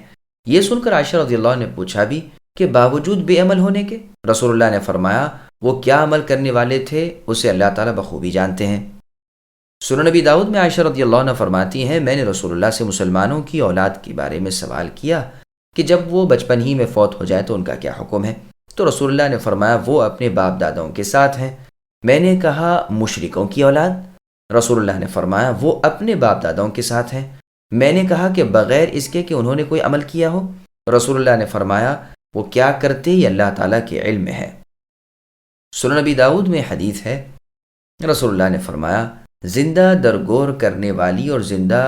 یہ سن کر عائشہ رضی اللہ عنہ نے پوچھا بھی کہ باوجود بے عمل ہونے کے؟ رسول اللہ نے فرمایا وہ کیا عمل کرنے والے تھے اسے اللہ تعالیٰ بخوبی جانتے ہیں۔ سنن نبی داؤد میں عائشہ رضی اللہ عنہ فرماتی ہیں میں نے رسول اللہ سے مسلمانوں کی اولاد کے بارے میں سوال کیا کہ جب وہ بچپن ہی میں فوت ہو جائے تو ان کا کیا حکم ہے؟ تو رسول اللہ نے فرمایا وہ اپنے باپ دادوں کے ساتھ ہیں۔ میں نے کہا مشرکوں کی اولاد؟ رسول اللہ نے فرمایا وہ اپنے باپ دادوں کے ساتھ ہیں۔ میں نے کہا کہ بغیر اس کے کہ انہوں نے کوئی عمل کیا ہو؟ رسول اللہ نے فرمایا وہ کیا کرتے یہ اللہ تعالیٰ کے علم میں ہے۔ سنن نبی داؤد میں حدیث ہے رسول اللہ نے فرمایا زندہ درگور کرنے والی اور زندہ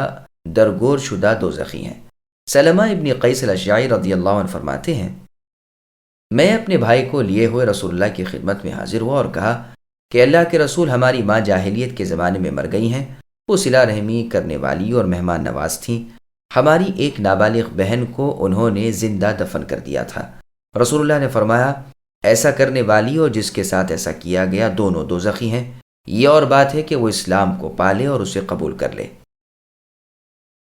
درگور شدہ دوزخی ہیں۔ سلمہ ابن قیس الاشجعی رضی اللہ عنہ فرماتے ہیں میں اپنے بھائی کو لیے ہوئے رسول اللہ کی خدمت میں حاضر ہوا اور کہا کہ اللہ کے رسول ہماری ماں جاہلیت کے زمانے میں مر گئی ہیں، وہ صلہ رحمی کرنے والی اور مہمان نواز تھیں۔ ہماری ایک نابالغ بہن کو انہوں نے زندہ دفن کر دیا تھا۔ رسول اللہ نے فرمایا ایسا کرنے والی اور جس کے ساتھ ایسا کیا گیا دونوں دوزخی ہیں۔ یہ اور بات ہے کہ وہ اسلام کو پالے اور اسے قبول کر لے۔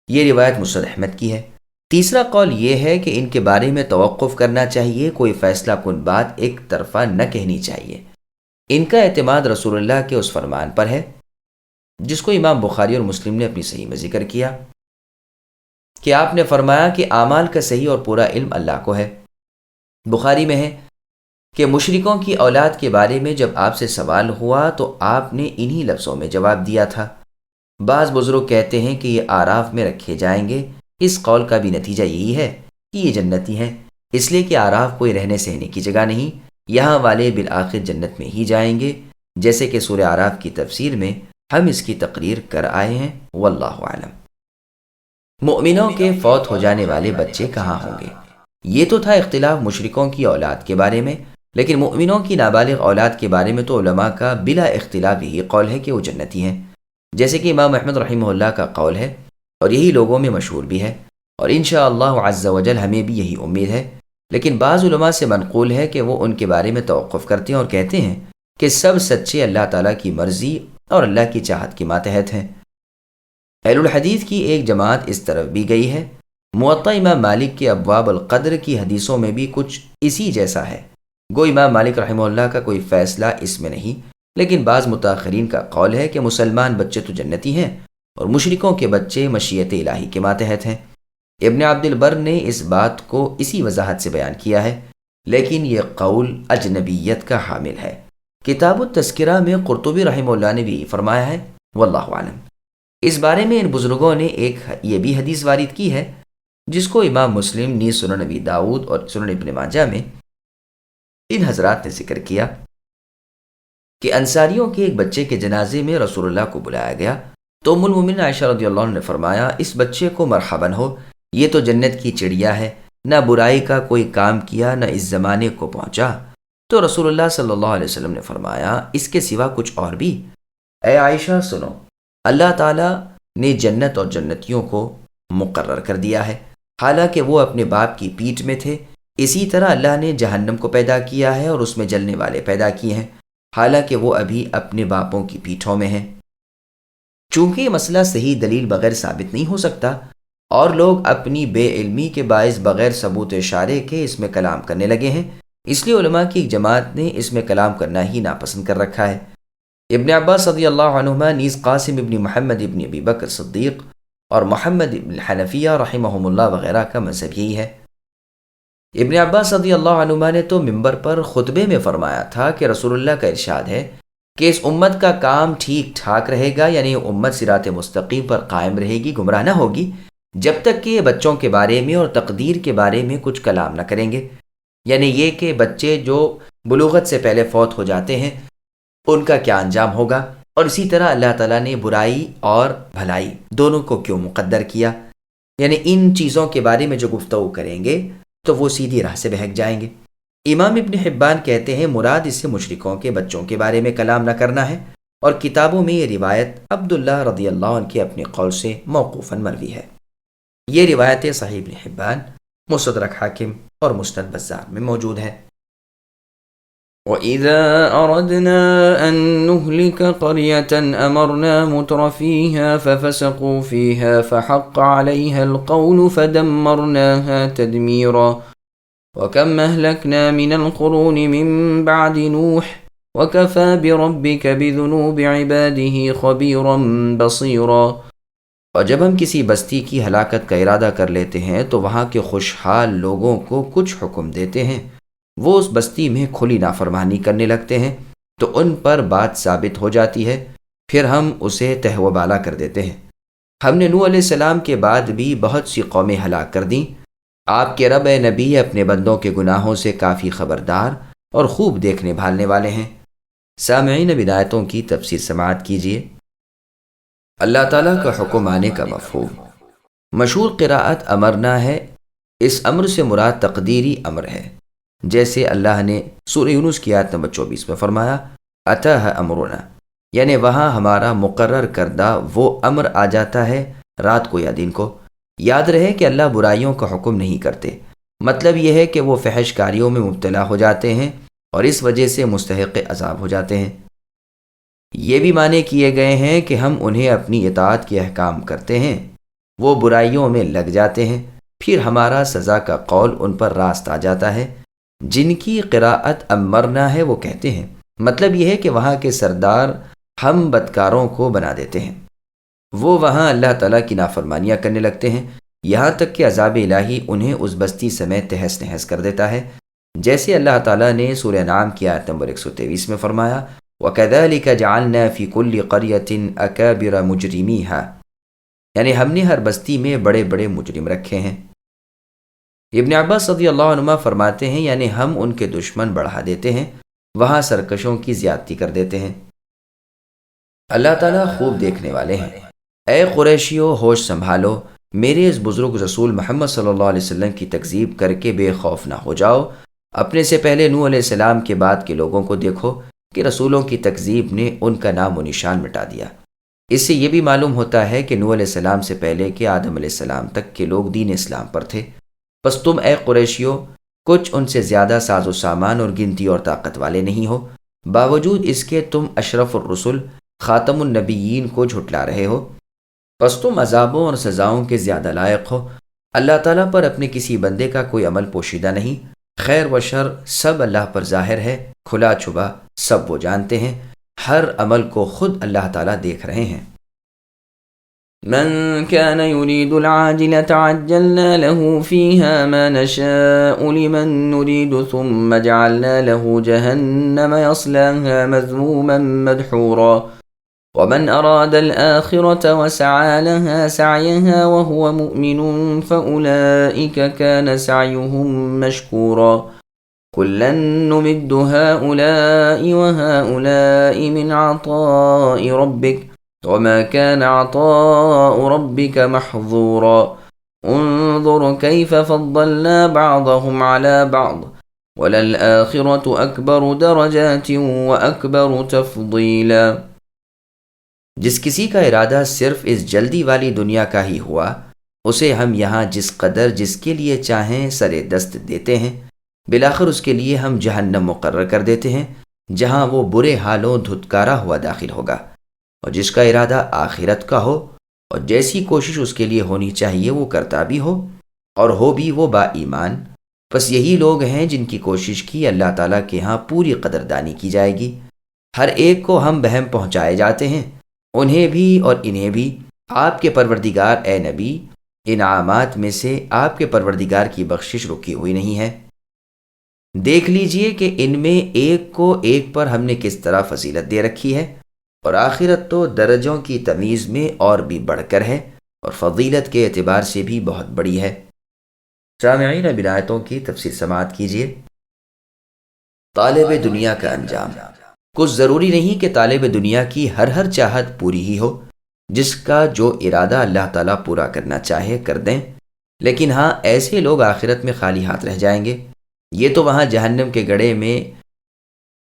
یہ روایت مسند احمد کی ہے۔ تیسرا قول یہ ہے کہ ان کے بارے میں توقف کرنا چاہیے، کوئی فیصلہ کن بات ایک طرفہ نہ کہنی چاہیے۔ ان کا اعتماد رسول اللہ کے اس فرمان پر ہے جس کو امام بخاری اور مسلم نے اپنی صحیح میں ذکر کیا کہ آپ نے فرمایا کہ اعمال کا صحیح اور پورا علم اللہ کو ہے۔ بخاری میں ہے کہ مشرکوں کی اولاد کے بارے میں جب آپ سے سوال ہوا تو آپ نے انہی لفظوں میں جواب دیا تھا۔ بعض بزرگ کہتے ہیں کہ یہ آراف میں رکھے جائیں گے۔ اس قول کا بھی نتیجہ یہی ہے کہ یہ جنتی ہیں، اس لیے کہ آراف کوئی رہنے سہنے کی جگہ نہیں، یہاں والے بالآخر جنت میں ہی جائیں گے، جیسے کہ سورہ آراف کی تفسیر میں ہم اس کی تقریر کر آئے ہیں، واللہ اعلم۔ مؤمنوں کے فوت ہو جانے والے بچے کہاں ہوں گے؟ یہ تو تھا اختلاف مشرکوں کی اولاد کے بارے میں، لیکن مؤمنوں کی نابالغ اولاد کے بارے میں تو علماء کا بلا اختلاف یہی قول ہے کہ وہ جنتی ہیں، جیسے کہ امام احمد رحمہ اللہ کا قول ہے اور یہی لوگوں میں مشہور بھی ہے، اور انشاءاللہ عز و جل ہمیں بھی یہی امید ہے۔ لیکن بعض علماء سے منقول ہے کہ وہ ان کے بارے میں توقف کرتے ہیں اور کہتے ہیں کہ سب سچے اللہ تعالیٰ کی مرضی اور اللہ کی چاہت کے ماتحت ہیں۔ اہل الحدیث کی ایک جماعت اس طرف بھی گئی ہے۔ موطا امام مالک کے ابواب القدر کی حدیثوں میں بھی کچھ اسی جیسا ہے۔ گو امام مالک رحمہ اللہ کا کوئی فیصلہ اس میں نہیں، لیکن بعض متاخرین کا قول ہے کہ مسلمان بچے تو جنتی ہیں اور مشرکوں کے بچے مشیت الہی کے ماتحت ہیں۔ ابن عبد البر نے اس بات کو اسی وضاحت سے بیان کیا ہے، لیکن یہ قول اجنبیت کا حامل ہے۔ کتاب التذکرہ میں قرطبی رحمہ اللہ نے بھی فرمایا ہے، واللہ اعلم۔ اس بارے میں ان بزرگوں نے ایک یہ بھی حدیث وارد کی ہے جس کو امام مسلم نیز سنن نبی داؤد اور سنن ابن ماجہ میں ان حضرات نے ذکر کیا کہ انصاریوں کے ایک بچے کے جنازے میں رسول اللہ کو بلایا گیا تو ام المومنین عائشہ رضی اللہ عنہ نے فرمایا، اس بچے کو مرحباً ہو، یہ تو جنت کی چڑیا ہے، نہ برائی کا کوئی کام کیا نہ اس زمانے کو پہنچا۔ تو رسول اللہ صلی اللہ علیہ وسلم نے فرمایا، اس کے سوا کچھ اور بھی؟ اے عائشہ سنو، اللہ تعالیٰ نے جنت اور جنتیوں کو مقرر کر دیا ہے، حالانکہ وہ اپنے باپ کی پیٹھ میں تھے۔ اسی طرح اللہ نے جہنم کو پیدا کیا ہے اور اس میں جلنے والے پیدا کیے ہیں، حالانکہ وہ ابھی اپنے باپوں کی پیٹھوں میں ہیں۔ چونکہ یہ مسئلہ صحیح دلیل بغیر ثابت نہیں ہو سکتا، اور لوگ اپنی بے علمی کے باعث بغیر ثبوت اشارے کے اس میں کلام کرنے لگے ہیں، اس لیے علماء کی ایک جماعت نے اس میں کلام کرنا ہی ناپسند کر رکھا ہے۔ ابن عباس رضی اللہ عنہما نیز قاسم ابن محمد ابن ابی بکر صدیق اور محمد ابن حنفیہ رحمہم اللہ وغیرہ کا مذہب یہی ہے۔ ابن عباس رضی اللہ عنہما نے تو منبر پر خطبے میں فرمایا تھا کہ رسول اللہ کا ارشاد ہے کہ اس امت کا کام ٹھیک ٹھاک رہے گا، یعنی امت صراط مستقیم پر قائم رہے گی، گمراہ نہ ہوگی، جب تک کہ یہ بچوں کے بارے میں اور تقدیر کے بارے میں کچھ کلام نہ کریں گے، یعنی یہ کہ بچے جو بلوغت سے پہلے فوت ہو جاتے ہیں ان کا کیا انجام ہوگا، اور اسی طرح اللہ تعالیٰ نے برائی اور بھلائی دونوں کو کیوں مقدر کیا، یعنی ان چیزوں کے بارے میں جو گفتگو کریں گے تو وہ سیدھی راہ سے بہک جائیں گے۔ امام ابن حبان کہتے ہیں مراد اس سے مشرکوں کے بچوں کے بارے میں کلام نہ کرنا ہے، اور کتابوں میں یہ روایت عبداللہ رضی اللہ عنہ کے اپنے قول سے موقوفاً مروی ہے۔ یہ روایت صحیح ابن حبان، مستدرک حاکم اور مسند بزار میں موجود ہے۔ وَإِذَا أَرَدْنَا أَن نُهْلِكَ قَرْيَةً أَمَرْنَا مُتْرَفِيهَا فَفَسَقُوا فِيهَا فَحَقَّ عَلَيْهَا الْقَوْلُ فَدَمَّرْنَاهَا تَدْمِيرًا وَكَمْ أَهْلَكْنَا مِنَ الْقُرُونِ مِن بَعْدِ نُوحٍ وَكَفَى بِرَبِّكَ بِذُنُوبِ عِبَادِهِ خَبِيرًا بَصِيرًا۔ اور جب ہم کسی بستی کی ہلاکت کا ارادہ کر لیتے ہیں تو وہاں کے خوشحال لوگوں کو کچھ حکم دیتے ہیں، وہ اس بستی میں کھلی نافرمانی کرنے لگتے ہیں تو ان پر بات ثابت ہو جاتی ہے، پھر ہم اسے تہہ و بالا کر دیتے ہیں۔ ہم نے نوح علیہ السلام کے بعد بھی بہت سی قومیں ہلاک کر دیں۔ آپ کے رب اے نبی اپنے بندوں کے گناہوں سے کافی خبردار اور خوب دیکھنے بھالنے والے ہیں۔ سامعین، بدایتوں کی تفسیر سماعت کیجیے۔ اللہ تعالیٰ کا حکم آنے کا مفہوم۔ مشہور قراءت امرنا ہے، اس امر سے مراد تقدیری امر ہے، جیسے اللہ نے سورہ یونس کی آیت نمبر 24 میں فرمایا اتاہ امرنا، یعنی وہاں ہمارا مقرر کردہ وہ امر آ جاتا ہے، رات کو یا دن کو۔ یاد رہے کہ اللہ برائیوں کا حکم نہیں کرتے، مطلب یہ ہے کہ وہ فحش کاریوں میں مبتلا ہو جاتے ہیں اور اس وجہ سے مستحق عذاب ہو جاتے ہیں۔ یہ بھی معنی کیے گئے ہیں کہ ہم انہیں اپنی اطاعت کے احکام کرتے ہیں، وہ برائیوں میں لگ جاتے ہیں، پھر ہمارا سزا کا قول ان پر راست آ جاتا ہے۔ جن کی قراءت امرنا ہے وہ کہتے ہیں مطلب یہ ہے کہ وہاں کے سردار ہم بدکاروں کو بنا دیتے ہیں، وہ وہاں اللہ تعالیٰ کی نافرمانیاں کرنے لگتے ہیں، یہاں تک کہ عذاب الہی انہیں اس بستی سمیت تہس نہس کر دیتا ہے، جیسے اللہ تعالیٰ نے سورہ انعام کی آیت نمبر 123 میں فرمایا وَكَذَلِكَ جَعَلْنَا فِي كُلِّ قَرْيَةٍ أَكَابِرَ مُجْرِمِيهَا، یعنی ہم نے ہر بستی میں بڑے بڑے مجرم رکھے ہیں۔ ابن عباس رضی اللہ عنہ فرماتے ہیں یعنی ہم ان کے دشمن بڑھا دیتے ہیں، وہاں سرکشوں کی زیادتی کر دیتے ہیں۔ اللہ تعالیٰ خوب دیکھنے والے ہیں۔ اے قریشیو، ہوش سنبھالو، میرے اس بزرگ رسول محمد صلی اللہ علیہ وسلم کی تکذیب کر کے بے خوف نہ ہو جاؤ۔ اپنے سے پہلے نوح علیہ السلام کے بعد کے لوگوں کو دیکھو کہ رسولوں کی تکذیب نے ان کا نام و نشان مٹا دیا۔ اس سے یہ بھی معلوم ہوتا ہے کہ نوح علیہ السلام سے پہلے کہ آدم علیہ السلام تک کے لوگ دین اسلام پر تھے۔ بس تم اے قریشیو کچھ ان سے زیادہ ساز و سامان اور گنتی اور طاقت والے نہیں ہو، باوجود اس کے تم اشرف الرسل خاتم النبیین کو جھٹلا رہے ہو، بس تم عذابوں اور سزاؤں کے زیادہ لائق ہو۔ اللہ تعالیٰ پر اپنے کسی بندے کا کوئی عمل پوشیدہ نہیں، خیر و شر سب اللہ پر ظاہر ہے، کھلا چھپا سب وہ جانتے ہیں، ہر عمل کو خود اللہ تعالیٰ دیکھ رہے ہیں۔ من كان يريد العاجلة عجلنا له فيها ما نشاء لمن نريد ثم جعلنا له جهنم يصلاها مذموما مدحورا ومن أراد الآخرة وسعى لها سعيها وهو مؤمن فأولئك كان سعيهم مشكورا كلا نمد هؤلاء وهؤلاء من عطاء ربك وما كان عطاء ربك محظورا انظر كيف فضلنا بعضهم على بعض وللآخرة أكبر درجات وأكبر تفضيلا۔ جس کسی کا ارادہ صرف اس جلدی والی دنیا کا ہی ہوا، اسے ہم یہاں جس قدر جس کے لیے چاہیں سرے دست دیتے ہیں، بالآخر اس کے لیے ہم جہنم مقرر کر دیتے ہیں جہاں وہ برے حالوں دھتکارا ہوا داخل ہوگا۔ اور جس کا ارادہ آخرت کا ہو اور جیسی کوشش اس کے لیے ہونی چاہیے وہ کرتا بھی ہو اور ہو بھی وہ با ایمان، بس یہی لوگ ہیں جن کی کوشش کی اللہ تعالیٰ کے ہاں پوری قدردانی کی جائے گی۔ ہر ایک کو ہم بہم پہنچائے جاتے ہیں، انہیں بھی اور انہیں بھی۔ آپ کے پروردگار اے نبی، انعامات میں سے آپ کے پروردگار کی بخشش رکی ہوئی نہیں ہے۔ دیکھ لیجئے کہ ان میں ایک کو ایک پر ہم نے کس طرح فضیلت دے رکھی ہے، اور آخرت تو درجوں کی تمیز میں اور بھی بڑھ کر ہے اور فضیلت کے اعتبار سے بھی بہت بڑی ہے۔ سامعین، اب آیتوں کی تفسیر سماعت کیجیے۔ طالب دنیا کا انجام۔ کچھ ضروری نہیں کہ طالب دنیا کی ہر چاہت پوری ہی ہو، جس کا جو ارادہ اللہ تعالیٰ پورا کرنا چاہے کر دیں، لیکن ہاں ایسے لوگ آخرت میں خالی ہاتھ رہ جائیں گے۔ یہ تو وہاں جہنم کے گڑھے میں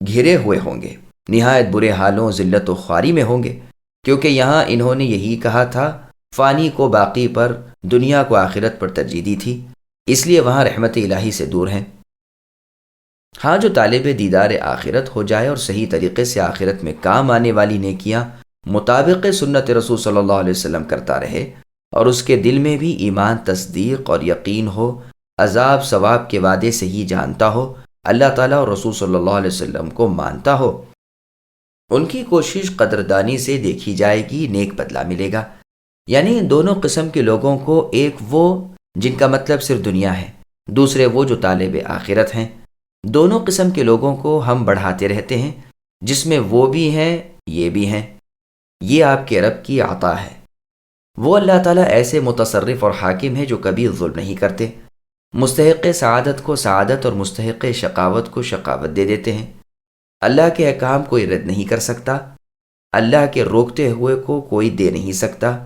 گھرے ہوئے ہوں گے، نہایت برے حالوں ذلت و خواری میں ہوں گے، کیونکہ یہاں انہوں نے یہی کہا تھا، فانی کو باقی پر، دنیا کو آخرت پر ترجیح دی تھی، اس لیے وہاں رحمت الہی سے دور ہیں۔ ہاں جو طالب دیدار آخرت ہو جائے اور صحیح طریقے سے آخرت میں کام آنے والی نیکیاں مطابق سنت رسول صلی اللہ علیہ وسلم کرتا رہے اور اس کے دل میں بھی ایمان، تصدیق اور یقین ہو، عذاب ثواب کے وعدے سے ہی جانتا ہو، اللہ تعالیٰ اور رسول صلی اللہ علیہ وسلم کو مانتا ہو، ان کی کوشش قدردانی سے دیکھی جائے گی، نیک بدلہ ملے گا۔ یعنی دونوں قسم کے لوگوں کو، ایک وہ جن کا مطلب صرف دنیا ہے، دوسرے وہ جو طالب آخرت ہیں، دونوں قسم کے لوگوں کو ہم بڑھاتے رہتے ہیں، جس میں وہ بھی ہیں یہ بھی ہیں۔ یہ آپ کے رب کی عطا ہے۔ وہ اللہ تعالیٰ ایسے متصرف اور حاکم ہے جو کبھی ظلم نہیں کرتے، مستحق سعادت کو سعادت اور مستحق شقاوت کو شقاوت دے دیتے ہیں۔ اللہ کے احکام کوئی رد نہیں کر سکتا، اللہ کے روکتے ہوئے کو کوئی دے نہیں سکتا،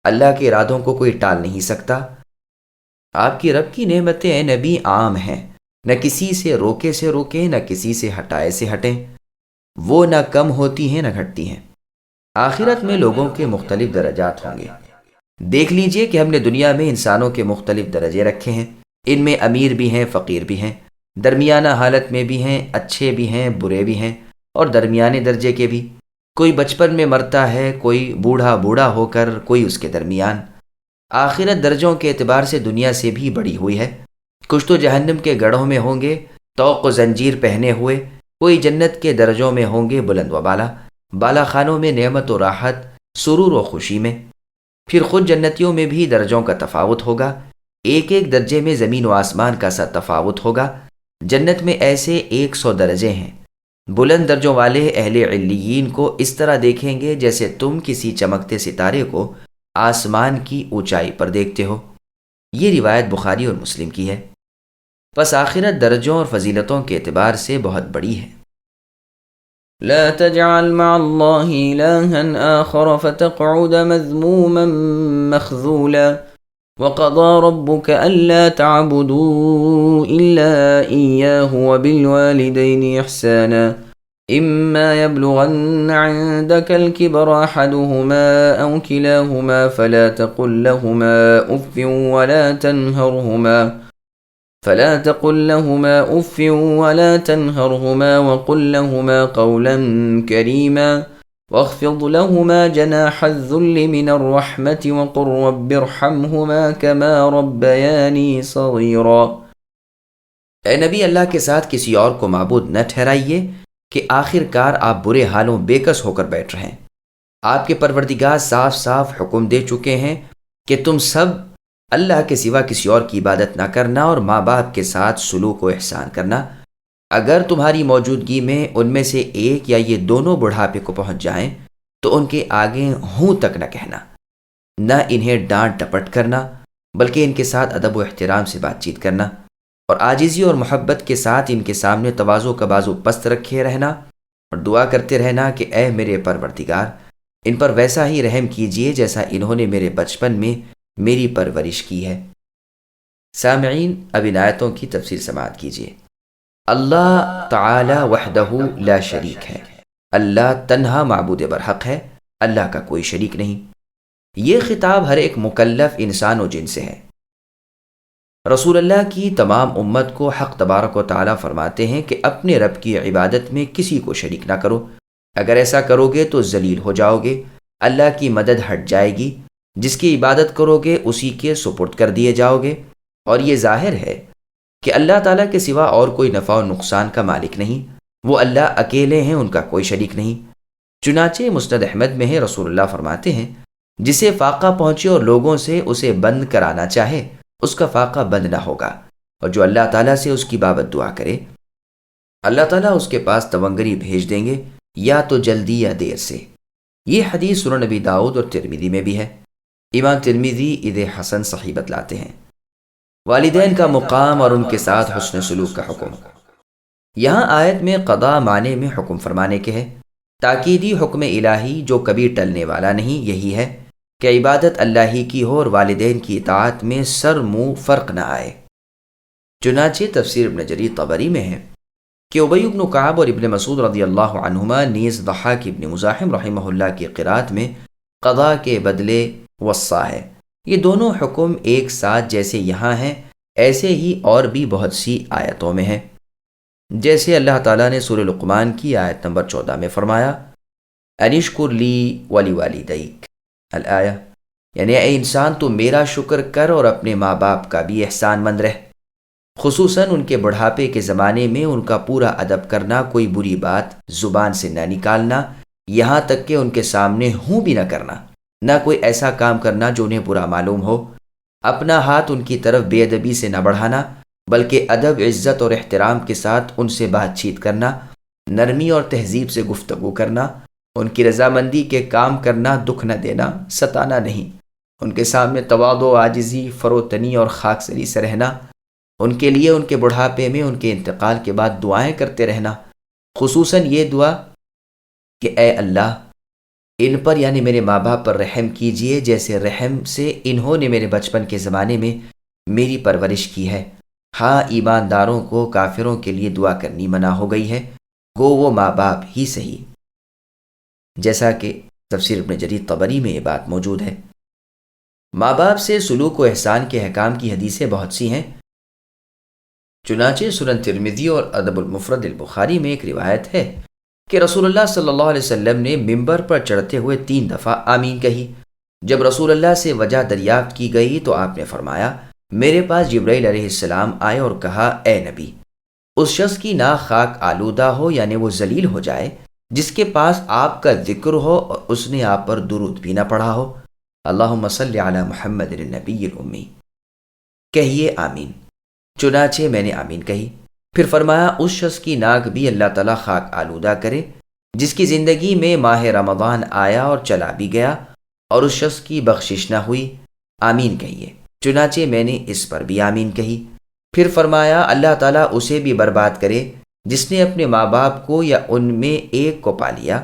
اللہ کے ارادوں کو کوئی ٹال نہیں سکتا۔ آپ کی رب کی نعمتیں اے نبی عام ہیں، نہ کسی سے روکیں نہ کسی سے ہٹائے سے ہٹیں، وہ نہ کم ہوتی ہیں نہ گھٹتی ہیں۔ آخرت میں لوگوں کے مختلف درجات ہوں گے۔ دیکھ لیجئے کہ ہم نے دنیا میں انسانوں کے مختلف درجے رکھے ہیں، ان میں امیر بھی ہیں، فقیر بھی ہیں، درمیانہ حالت میں بھی ہیں، اچھے بھی ہیں، برے بھی ہیں، اور درمیانے درجے کے بھی۔ کوئی بچپن میں مرتا ہے، کوئی بوڑھا ہو کر، کوئی اس کے درمیان۔ آخرت درجوں کے اعتبار سے دنیا سے بھی بڑی ہوئی ہے۔ کچھ تو جہنم کے گڑھوں میں ہوں گے طوق و زنجیر پہنے ہوئے، کوئی جنت کے درجوں میں ہوں گے بلند و بالا خانوں میں نعمت و راحت، سرور و خوشی میں۔ پھر خود جنتیوں میں بھی درجوں کا تفاوت ہوگا، ایک ایک درجے میں زمین و آسمان کا سا تفاوت ہوگا۔ جنت میں ایسے 100 درجے ہیں۔ بلند درجوں والے اہل علیین کو اس طرح دیکھیں گے جیسے تم کسی چمکتے ستارے کو آسمان کی اونچائی پر دیکھتے ہو۔ یہ روایت بخاری اور مسلم کی ہے۔ پس آخرت درجوں اور فضیلتوں کے اعتبار سے بہت بڑی ہے۔ لا تجعل مع الله إلها آخر فتقعد مذموما مخذولا وقضى ربك ألا تعبدوا إلا إياه وبالوالدين إحسانا إما يبلغن عندك الكبر أحدهما أو كلاهما فلا تقل لهما أف ولا تنهرهما وقل لهما قولا كريما واخفض لهما جناح الذل من الرحمة وقل رب ارحمهما كما ربياني صغيرا۔ اے نبی، اللہ کے ساتھ کسی اور کو معبود نہ ٹھہرائیے کہ آخر کار آپ برے حالوں بے کس ہو کر بیٹھ رہے ہیں۔ آپ کے پروردگار صاف صاف حکم دے چکے ہیں کہ تم سب اللہ کے سوا کسی اور کی عبادت نہ کرنا اور ماں باپ کے ساتھ سلوک و احسان کرنا۔ اگر تمہاری موجودگی میں ان میں سے ایک یا یہ دونوں بڑھاپے کو پہنچ جائیں تو ان کے آگے ہوں تک نہ کہنا، نہ انہیں ڈانٹ ڈپٹ کرنا، بلکہ ان کے ساتھ ادب و احترام سے بات چیت کرنا، اور عاجزی اور محبت کے ساتھ ان کے سامنے تواضع کا بازو پست رکھے رہنا اور دعا کرتے رہنا کہ اے میرے پروردگار ان پر ویسا ہی رحم کیجیے جیسا انہوں نے میرے بچپن میں میری پرورش کی ہے۔ سامعین، اب ان آیتوں کی تفسیر سماعت کیجیے۔ اللہ تعالی وحدہ لا شریک ہے، اللہ تنہا معبود برحق ہے، اللہ کا کوئی شریک نہیں۔ یہ خطاب ہر ایک مکلف انسان و جن سے ہے۔ رسول اللہ کی تمام امت کو حق تبارک و تعالیٰ فرماتے ہیں کہ اپنے رب کی عبادت میں کسی کو شریک نہ کرو، اگر ایسا کرو گے تو ذلیل ہو جاؤ گے، اللہ کی مدد ہٹ جائے گی، جس کی عبادت کرو گے اسی کے سپرد کر دیے جاؤ گے، اور یہ ظاہر ہے کہ اللہ تعالیٰ کے سوا اور کوئی نفع و نقصان کا مالک نہیں، وہ اللہ اکیلے ہیں، ان کا کوئی شریک نہیں۔ چنانچہ مسند احمد میں ہے، رسول اللہ فرماتے ہیں جسے فاقہ پہنچے اور لوگوں سے اسے بند کرانا چاہے اس کا فاقہ بند نہ ہوگا، اور جو اللہ تعالیٰ سے اس کی بابت دعا کرے اللہ تعالیٰ اس کے پاس تونگری بھیج دیں گے، یا تو جلدی یا دیر سے۔ یہ حدیث سنن نبی داؤد اور ترمذی میں بھی ہے۔ امام ترمذی عید حسن صحیح بتلاتے ہیں۔ والدین کا مقام اور ان کے ساتھ حسن سلوک کا حکم۔ یہاں آیت میں قضا معنی میں حکم فرمانے کے ہے، تاکیدی حکم الہی جو کبھی ٹلنے والا نہیں، یہی ہے کہ عبادت اللہ ہی کی ہو اور والدین کی اطاعت میں سر منہ فرق نہ آئے۔ چنانچہ تفسیر ابن جریر طبری میں ہے کہ ابی بن کعب اور ابن مسعود رضی اللہ عنہما نیز ضحاک ابن مزاحم رحمہ اللہ کی قرات میں قضا کے بدلے وصا ہے۔ یہ دونوں حکم ایک ساتھ جیسے یہاں ہیں ایسے ہی اور بھی بہت سی آیتوں میں ہیں، جیسے اللہ تعالیٰ نے سورہ لقمان کی آیت نمبر 14 میں فرمایا انشکر لی ولی والدیک الآیہ، یعنی اے انسان تو میرا شکر کر اور اپنے ماں باپ کا بھی احسان مند رہ، خصوصاً ان کے بڑھاپے کے زمانے میں ان کا پورا ادب کرنا، کوئی بری بات زبان سے نہ نکالنا، یہاں تک کہ ان کے سامنے ہوں بھی نہ کرنا، نہ کوئی ایسا کام کرنا جو انہیں برا معلوم ہو، اپنا ہاتھ ان کی طرف بے ادبی سے نہ بڑھانا، بلکہ ادب، عزت اور احترام کے ساتھ ان سے بات چیت کرنا، نرمی اور تہذیب سے گفتگو کرنا، ان کی رضامندی کے کام کرنا، دکھ نہ دینا، ستانا نہیں، ان کے سامنے تواضع، عاجزی، فروتنی اور خاکساری سے رہنا، ان کے لیے ان کے بڑھاپے میں ان کے انتقال کے بعد دعائیں کرتے رہنا، خصوصاً یہ دعا کہ اے اللہ ان پر یعنی میرے ماں باپ پر رحم کیجئے جیسے رحم سے انہوں نے میرے بچپن کے زمانے میں میری پرورش کی ہے۔ ہاں، ایمانداروں کو کافروں کے لیے دعا کرنی منع ہو گئی ہے، گو وہ ماں باپ ہی صحیح، جیسا کہ تفسیر ابن جریر طبری میں یہ بات موجود ہے۔ ماں باپ سے سلوک و احسان کے احکام کی حدیثیں بہت سی ہیں۔ چنانچہ سنن ترمذی اور ادب المفرد البخاری میں ایک روایت ہے کہ رسول اللہ صلی اللہ علیہ وسلم نے ممبر پر چڑھتے ہوئے 3 دفعہ آمین کہی۔ جب رسول اللہ سے وجہ دریافت کی گئی تو آپ نے فرمایا میرے پاس جبرائیل علیہ السلام آئے اور کہا اے نبی، اس شخص کی ناک خاک آلودہ ہو یعنی وہ ذلیل ہو جائے جس کے پاس آپ کا ذکر ہو اور اس نے آپ پر درود بھی نہ پڑھا ہو، اللہم صلی علی محمد النبی الامی، کہیے آمین۔ چنانچہ میں نے آمین کہی۔ پھر فرمایا اس شخص کی ناک بھی اللہ تعالیٰ خاک آلودہ کرے جس کی زندگی میں ماہ رمضان آیا اور چلا بھی گیا اور اس شخص کی بخشش نہ ہوئی، آمین کہیے۔ چنانچہ میں نے اس پر بھی آمین کہی۔ پھر فرمایا اللہ تعالیٰ اسے بھی برباد کرے جس نے اپنے ماں باپ کو یا ان میں ایک کو پا لیا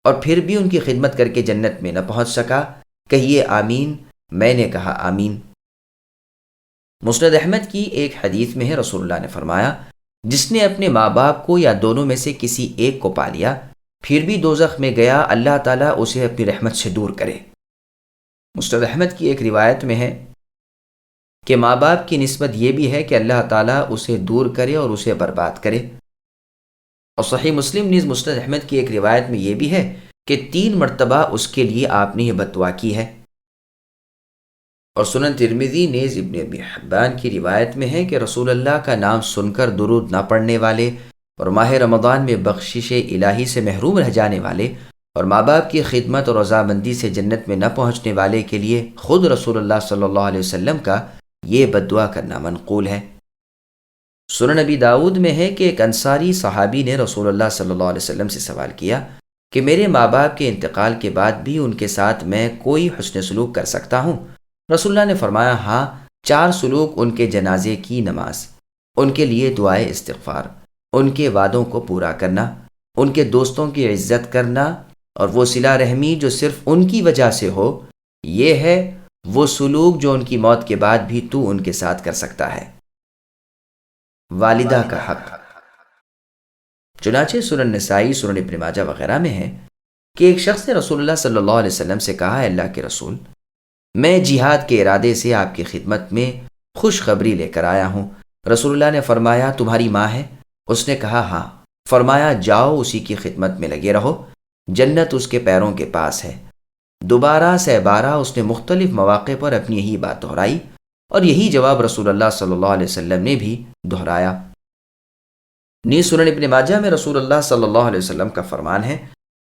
اور پھر بھی ان کی خدمت کر کے جنت میں نہ پہنچ سکا، کہیے آمین۔ میں نے کہا آمین۔ مسند احمد کی ایک حدیث میں ہے رسول اللہ نے فرمایا جس نے اپنے ماں باپ کو یا دونوں میں سے کسی ایک کو پا لیا پھر بھی دوزخ میں گیا، اللہ تعالیٰ اسے اپنی رحمت سے دور کرے۔ مسند احمد کی ایک روایت میں ہے کہ ماں باپ کی نسبت یہ بھی ہے کہ اللہ تعالیٰ اسے دور کرے اور اسے برباد کرے، اور صحیح مسلم نیز مسند احمد کی ایک روایت میں یہ بھی ہے کہ 3 مرتبہ اس کے لیے آپ نے یہ بد دعا کی ہے۔ اور سنن ترمذی نیز ابن ابی حبان کی روایت میں ہے کہ رسول اللہ کا نام سن کر درود نہ پڑھنے والے اور ماہ رمضان میں بخشش الہی سے محروم رہ جانے والے اور ماں باپ کی خدمت اور رضامندی سے جنت میں نہ پہنچنے والے کے لیے خود رسول اللہ صلی اللہ علیہ وسلم کا یہ بد دعا کرنا منقول ہے۔ سنن نبی داؤد میں ہے کہ ایک انصاری صحابی نے رسول اللہ صلی اللہ علیہ وسلم سے سوال کیا کہ میرے ماں باپ کے انتقال کے بعد بھی ان کے ساتھ میں کوئی حسن سلوک کر سکتا ہوں؟ رسول اللہ نے فرمایا ہاں، 4 سلوک: ان کے جنازے کی نماز، ان کے لیے دعائے استغفار، ان کے وعدوں کو پورا کرنا، ان کے دوستوں کی عزت کرنا اور وہ صلہ رحمی جو صرف ان کی وجہ سے ہو، یہ ہے وہ سلوک جو ان کی موت کے بعد بھی تو ان کے ساتھ کر سکتا ہے۔ والدہ کا حق۔ چنانچہ سنن نسائی، سنن ابن ماجہ وغیرہ میں ہے کہ ایک شخص نے رسول اللہ صلی اللہ علیہ وسلم سے کہا، ہے اللہ کے رسول، میں جہاد کے ارادے سے آپ کی خدمت میں خوشخبری لے کر آیا ہوں۔ رسول اللہ نے فرمایا، تمہاری ماں ہے؟ اس نے کہا ہاں۔ فرمایا، جاؤ اسی کی خدمت میں لگے رہو، جنت اس کے پیروں کے پاس ہے۔ دوبارہ سہ بارہ اس نے مختلف مواقع پر اپنی یہی بات دہرائی، اور یہی جواب رسول اللہ صلی اللہ علیہ وسلم نے بھی دہرایا۔ نیز سنن ابن ماجہ میں رسول اللہ صلی اللہ علیہ وسلم کا فرمان ہے،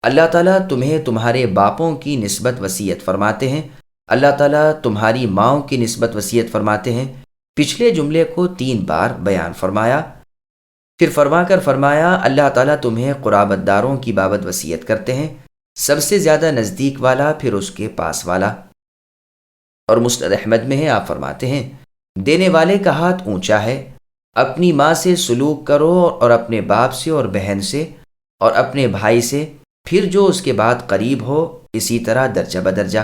اللہ تعالیٰ تمہیں تمہارے باپوں کی نسبت وصیت فرماتے ہیں، اللہ تعالیٰ تمہاری ماؤں کی نسبت وصیت فرماتے ہیں۔ پچھلے جملے کو 3 بار بیان فرمایا، پھر فرما کر فرمایا، اللہ تعالیٰ تمہیں قرابت داروں کی بابت وصیت کرتے ہیں، سب سے زیادہ نزدیک والا، پھر اس کے پاس والا۔ اور مسند احمد میں ہے، آپ فرماتے ہیں، دینے والے کا ہاتھ اونچا ہے، اپنی ماں سے سلوک کرو اور اپنے باپ سے اور بہن سے اور اپنے بھائی سے، پھر جو اس کے بعد قریب ہو، اسی طرح درجہ بدرجہ۔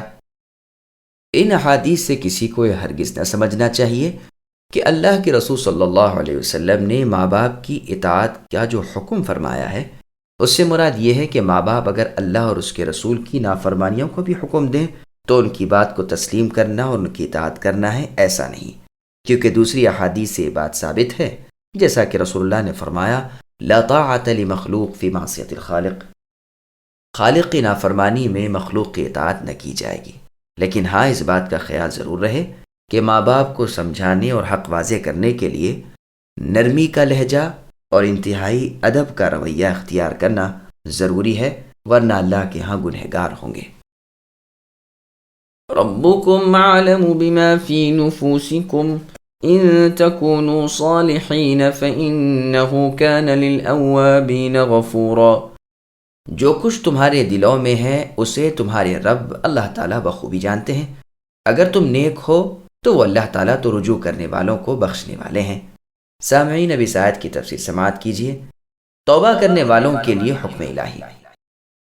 ان احادیث سے کسی کو یہ ہرگز نہ سمجھنا چاہیے کہ اللہ کے رسول صلی اللہ علیہ وسلم نے ماں باپ کی اطاعت کا جو حکم فرمایا ہے، اس سے مراد یہ ہے کہ ماں باپ اگر اللہ اور اس کے رسول کی نافرمانیوں کو بھی حکم دیں تو ان کی بات کو تسلیم کرنا اور ان کی اطاعت کرنا ہے، ایسا نہیں، کیونکہ دوسری احادیث سے یہ بات ثابت ہے، جیسا کہ رسول اللہ نے فرمایا، لا طاعت لمخلوق فی معصیت الخالق، خالق کی نافرمانی میں مخلوق کی اطاعت نہ کی جائے گی۔ لیکن ہاں، اس بات کا خیال ضرور رہے کہ ماں باپ کو سمجھانے اور حق واضح کرنے کے لیے نرمی کا لہجہ اور انتہائی ادب کا رویہ اختیار کرنا ضروری ہے، ورنہ اللہ کے ہاں گنہگار ہوں گے۔ ربكم أعلم بما في نفوسكم إن تكونوا صالحين فإنه كان للأوابين غفورا۔ جو کچھ تمہارے دلوں میں ہے اسے تمہارے رب اللہ تعالیٰ بخوبی جانتے ہیں، اگر تم نیک ہو تو وہ اللہ تعالیٰ تو رجوع کرنے والوں کو بخشنے والے ہیں۔ سامعین، اب اس آیت کی تفسیر سماعت کیجیے۔ توبہ کرنے والوں کے لیے حکم الہی،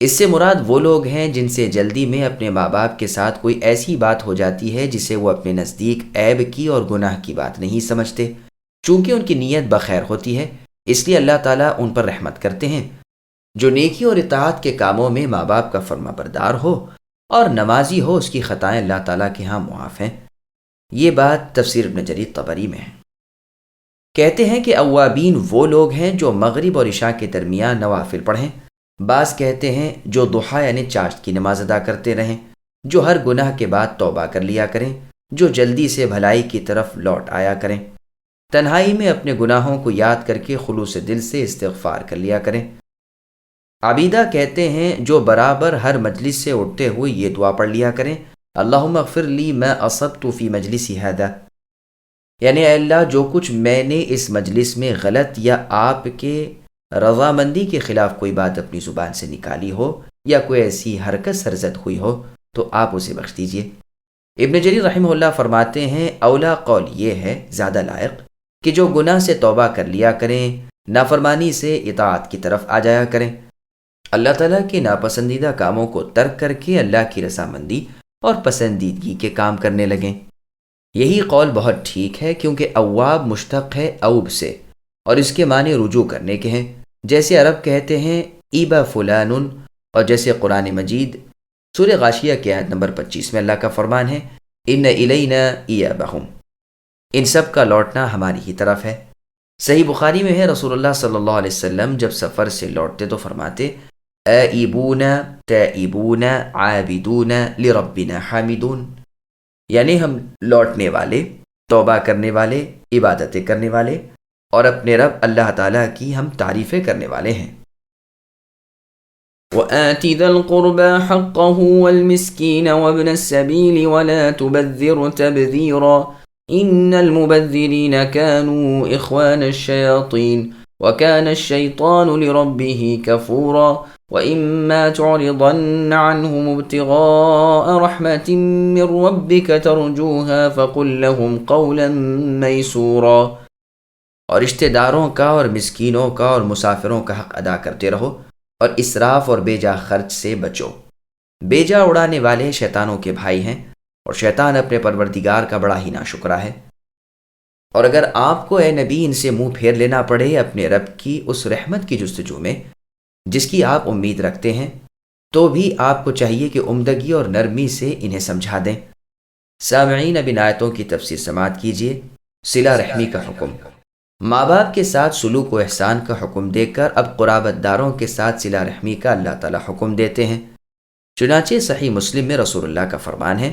اس سے مراد وہ لوگ ہیں جن سے جلدی میں اپنے ماں باپ کے ساتھ کوئی ایسی بات ہو جاتی ہے جسے وہ اپنے نزدیک عیب کی اور گناہ کی بات نہیں سمجھتے، چونکہ ان کی نیت بخیر ہوتی ہے، اس لیے اللہ تعالیٰ ان پر رحمت کرتے ہیں۔ جو نیکی اور اطاعت کے کاموں میں ماں باپ کا فرما بردار ہو اور نمازی ہو، اس کی خطائیں اللہ تعالیٰ کے ہاں معاف ہیں۔ یہ بات تفسیر ابن جریر طبری میں ہے۔ کہتے ہیں کہ اوابین وہ لوگ ہیں جو مغرب اور عشاء کے درمیان نوافل پڑھیں، بعض کہتے ہیں جو ضحیٰ یعنی چاشت کی نماز ادا کرتے رہیں، جو ہر گناہ کے بعد توبہ کر لیا کریں، جو جلدی سے بھلائی کی طرف لوٹ آیا کریں، تنہائی میں اپنے گناہوں کو یاد کر کے خلوص دل سے استغفار کر لیا کریں۔ عابدہ کہتے ہیں جو برابر ہر مجلس سے اٹھتے ہوئے یہ دعا پڑھ لیا کریں، اللہم اغفر لی ما اصبت فی مجلسی ھذا، یعنی اے اللہ جو کچھ میں نے اس مجلس میں غلط یا آپ کے رضامندی کے خلاف کوئی بات اپنی زبان سے نکالی ہو یا کوئی ایسی حرکت سرزد ہوئی ہو تو آپ اسے بخش دیجیے۔ ابن جریر رحمہ اللہ فرماتے ہیں، اولا قول یہ ہے، زیادہ لائق، کہ جو گناہ سے توبہ کر لیا کریں، نافرمانی سے اطاعت کی طرف آ جایا کریں، اللہ تعالیٰ کے ناپسندیدہ کاموں کو ترک کر کے اللہ کی رضامندی اور پسندیدگی کے کام کرنے لگیں۔ یہی قول بہت ٹھیک ہے، کیونکہ اواب مشتق ہے اوب سے اور اس کے معنی رجوع کرنے کے ہیں، جیسے عرب کہتے ہیں ایبا فلان، اور جیسے قرآن مجید سورہ غاشیہ کی آیت نمبر 25 میں اللہ کا فرمان ہے، ان الینا ایابہم، ان سب کا لوٹنا ہماری ہی طرف ہے۔ صحیح بخاری میں ہے، رسول اللہ صلی اللہ علیہ وسلم جب سفر سے لوٹتے تو فرماتے، آئبون تائبون عابدون لربنا حامدون، یعنی ہم لوٹنے والے، توبہ کرنے والے، عبادتیں کرنے والے اور اپنے رب اللہ تعالیٰ کی ہم تعریفیں کرنے والے ہیں۔ وآت ذا القربى حقه والمسكين وابن السبيل ولا تبذر تبذيرا إن المبذرين كانوا إخوان الشياطين وكان الشيطان لربه كفورا وإما تعرضن عنهم ابتغاء رحمة من ربك ترجوها فقل لهم قولا ميسورا۔ اور رشتہ داروں کا اور مسکینوں کا اور مسافروں کا حق ادا کرتے رہو، اور اسراف اور بے جا خرچ سے بچو۔ بے جا اڑانے والے شیطانوں کے بھائی ہیں، اور شیطان اپنے پروردگار کا بڑا ہی ناشکرا ہے۔ اور اگر آپ کو اے نبی ان سے منہ پھیر لینا پڑے اپنے رب کی اس رحمت کی جستجو میں جس کی آپ امید رکھتے ہیں، تو بھی آپ کو چاہیے کہ عمدگی اور نرمی سے انہیں سمجھا دیں۔ سامعین، اب ان آیتوں کی تفسیر سماعت کیجیے۔ صلہ رحمی کا حکم۔ ماں باپ کے ساتھ سلوک و احسان کا حکم دے کر اب قرابت داروں کے ساتھ صلہ رحمی کا اللہ تعالیٰ حکم دیتے ہیں۔ چنانچہ صحیح مسلم میں رسول اللہ کا فرمان ہے،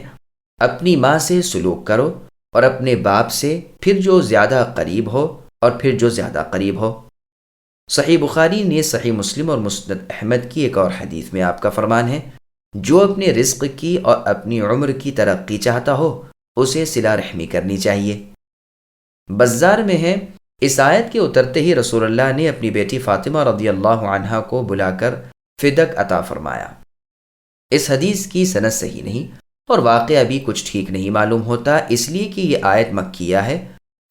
اپنی ماں سے سلوک کرو اور اپنے باپ سے، پھر جو زیادہ قریب ہو اور پھر جو زیادہ قریب ہو۔ صحیح بخاری نے صحیح مسلم اور مسند احمد کی ایک اور حدیث میں آپ کا فرمان ہے، جو اپنے رزق کی اور اپنی عمر کی ترقی چاہتا ہو اسے صلہ رحمی کرنی چاہیے۔ بزار میں ہے، اس آیت کے اترتے ہی رسول اللہ نے اپنی بیٹی فاطمہ رضی اللہ عنہا کو بلا کر فدک عطا فرمایا۔ اس حدیث کی سند صحیح نہیں اور واقعہ بھی کچھ ٹھیک نہیں معلوم ہوتا، اس لیے کہ یہ آیت مکیہ ہے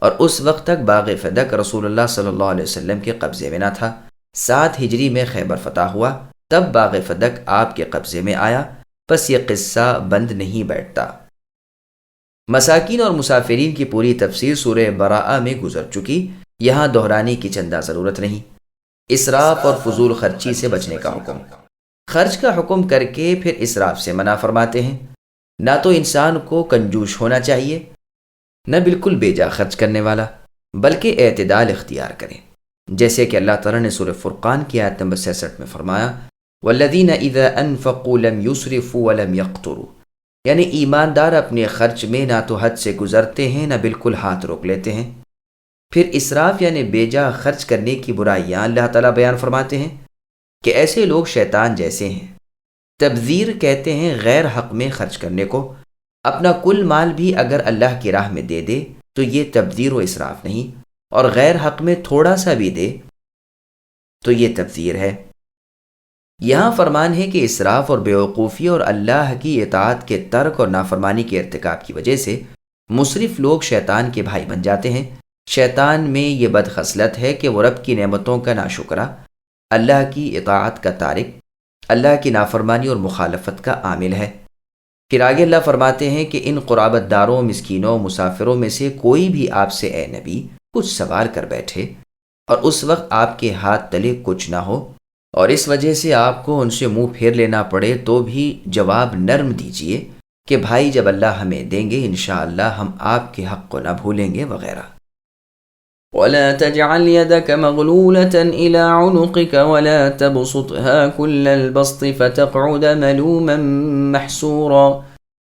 اور اس وقت تک باغ فدک رسول اللہ صلی اللہ علیہ وسلم کے قبضے میں نہ تھا۔ 7 ہجری میں خیبر فتح ہوا، تب باغ فدک آپ کے قبضے میں آیا، پس یہ قصہ بند نہیں بیٹھتا۔ مساکین اور مسافرین کی پوری تفسیر سورہ براءہ میں گزر چکی، یہاں دہرانے کی چندہ ضرورت نہیں۔ اسراف اور فضول خرچی سے بچنے کا حکم۔ خرچ کا حکم کر کے پھر اسراف سے منع فرماتے ہیں۔ نہ تو انسان کو کنجوس ہونا چاہیے، نہ بالکل بے جا خرچ کرنے والا، بلکہ اعتدال اختیار کریں، جیسے کہ اللہ تعالیٰ نے سورہ فرقان کی آیت نمبر 66 میں فرمایا، وَالَّذِينَ إِذَا أَنفَقُوا لَمْ يُسْرِفُوا وَلَمْ يَقْتُرُوا، یعنی ایماندار اپنے خرچ میں نہ تو حد سے گزرتے ہیں نہ بالکل ہاتھ روک لیتے ہیں۔ پھر اسراف یعنی بے جا خرچ کرنے کی برائیاں اللہ تعالیٰ بیان فرماتے ہیں کہ ایسے لوگ شیطان جیسے ہیں۔ تبذیر کہتے ہیں غیر حق میں خرچ کرنے کو۔ اپنا کل مال بھی اگر اللہ کی راہ میں دے دے تو یہ تبذیر و اسراف نہیں، اور غیر حق میں تھوڑا سا بھی دے تو یہ تبذیر ہے۔ یہاں فرمان ہے کہ اسراف اور بیوقوفی اور اللہ کی اطاعت کے ترک اور نافرمانی کے ارتکاب کی وجہ سے مسرف لوگ شیطان کے بھائی بن جاتے ہیں۔ شیطان میں یہ بد خصلت ہے کہ وہ رب کی نعمتوں کا ناشکرا، اللہ کی اطاعت کا تارک، اللہ کی نافرمانی اور مخالفت کا عامل ہے۔ پھر آگے اللہ فرماتے ہیں کہ ان قرابت داروں، مسکینوں، مسافروں میں سے کوئی بھی آپ سے اے نبی کچھ سوال کر بیٹھے اور اس وقت آپ کے ہاتھ تلے کچھ نہ ہو اور اس وجہ سے آپ کو ان سے منہ پھیر لینا پڑے، تو بھی جواب نرم دیجئے کہ بھائی جب اللہ ہمیں دیں گے انشاءاللہ ہم آپ کے حق کو نہ بھولیں گے وغیرہ۔ ولا تجعل يدك مغلولة إلى عنقك ولا تبسطها كل البسط فتقعد ملوما محسورا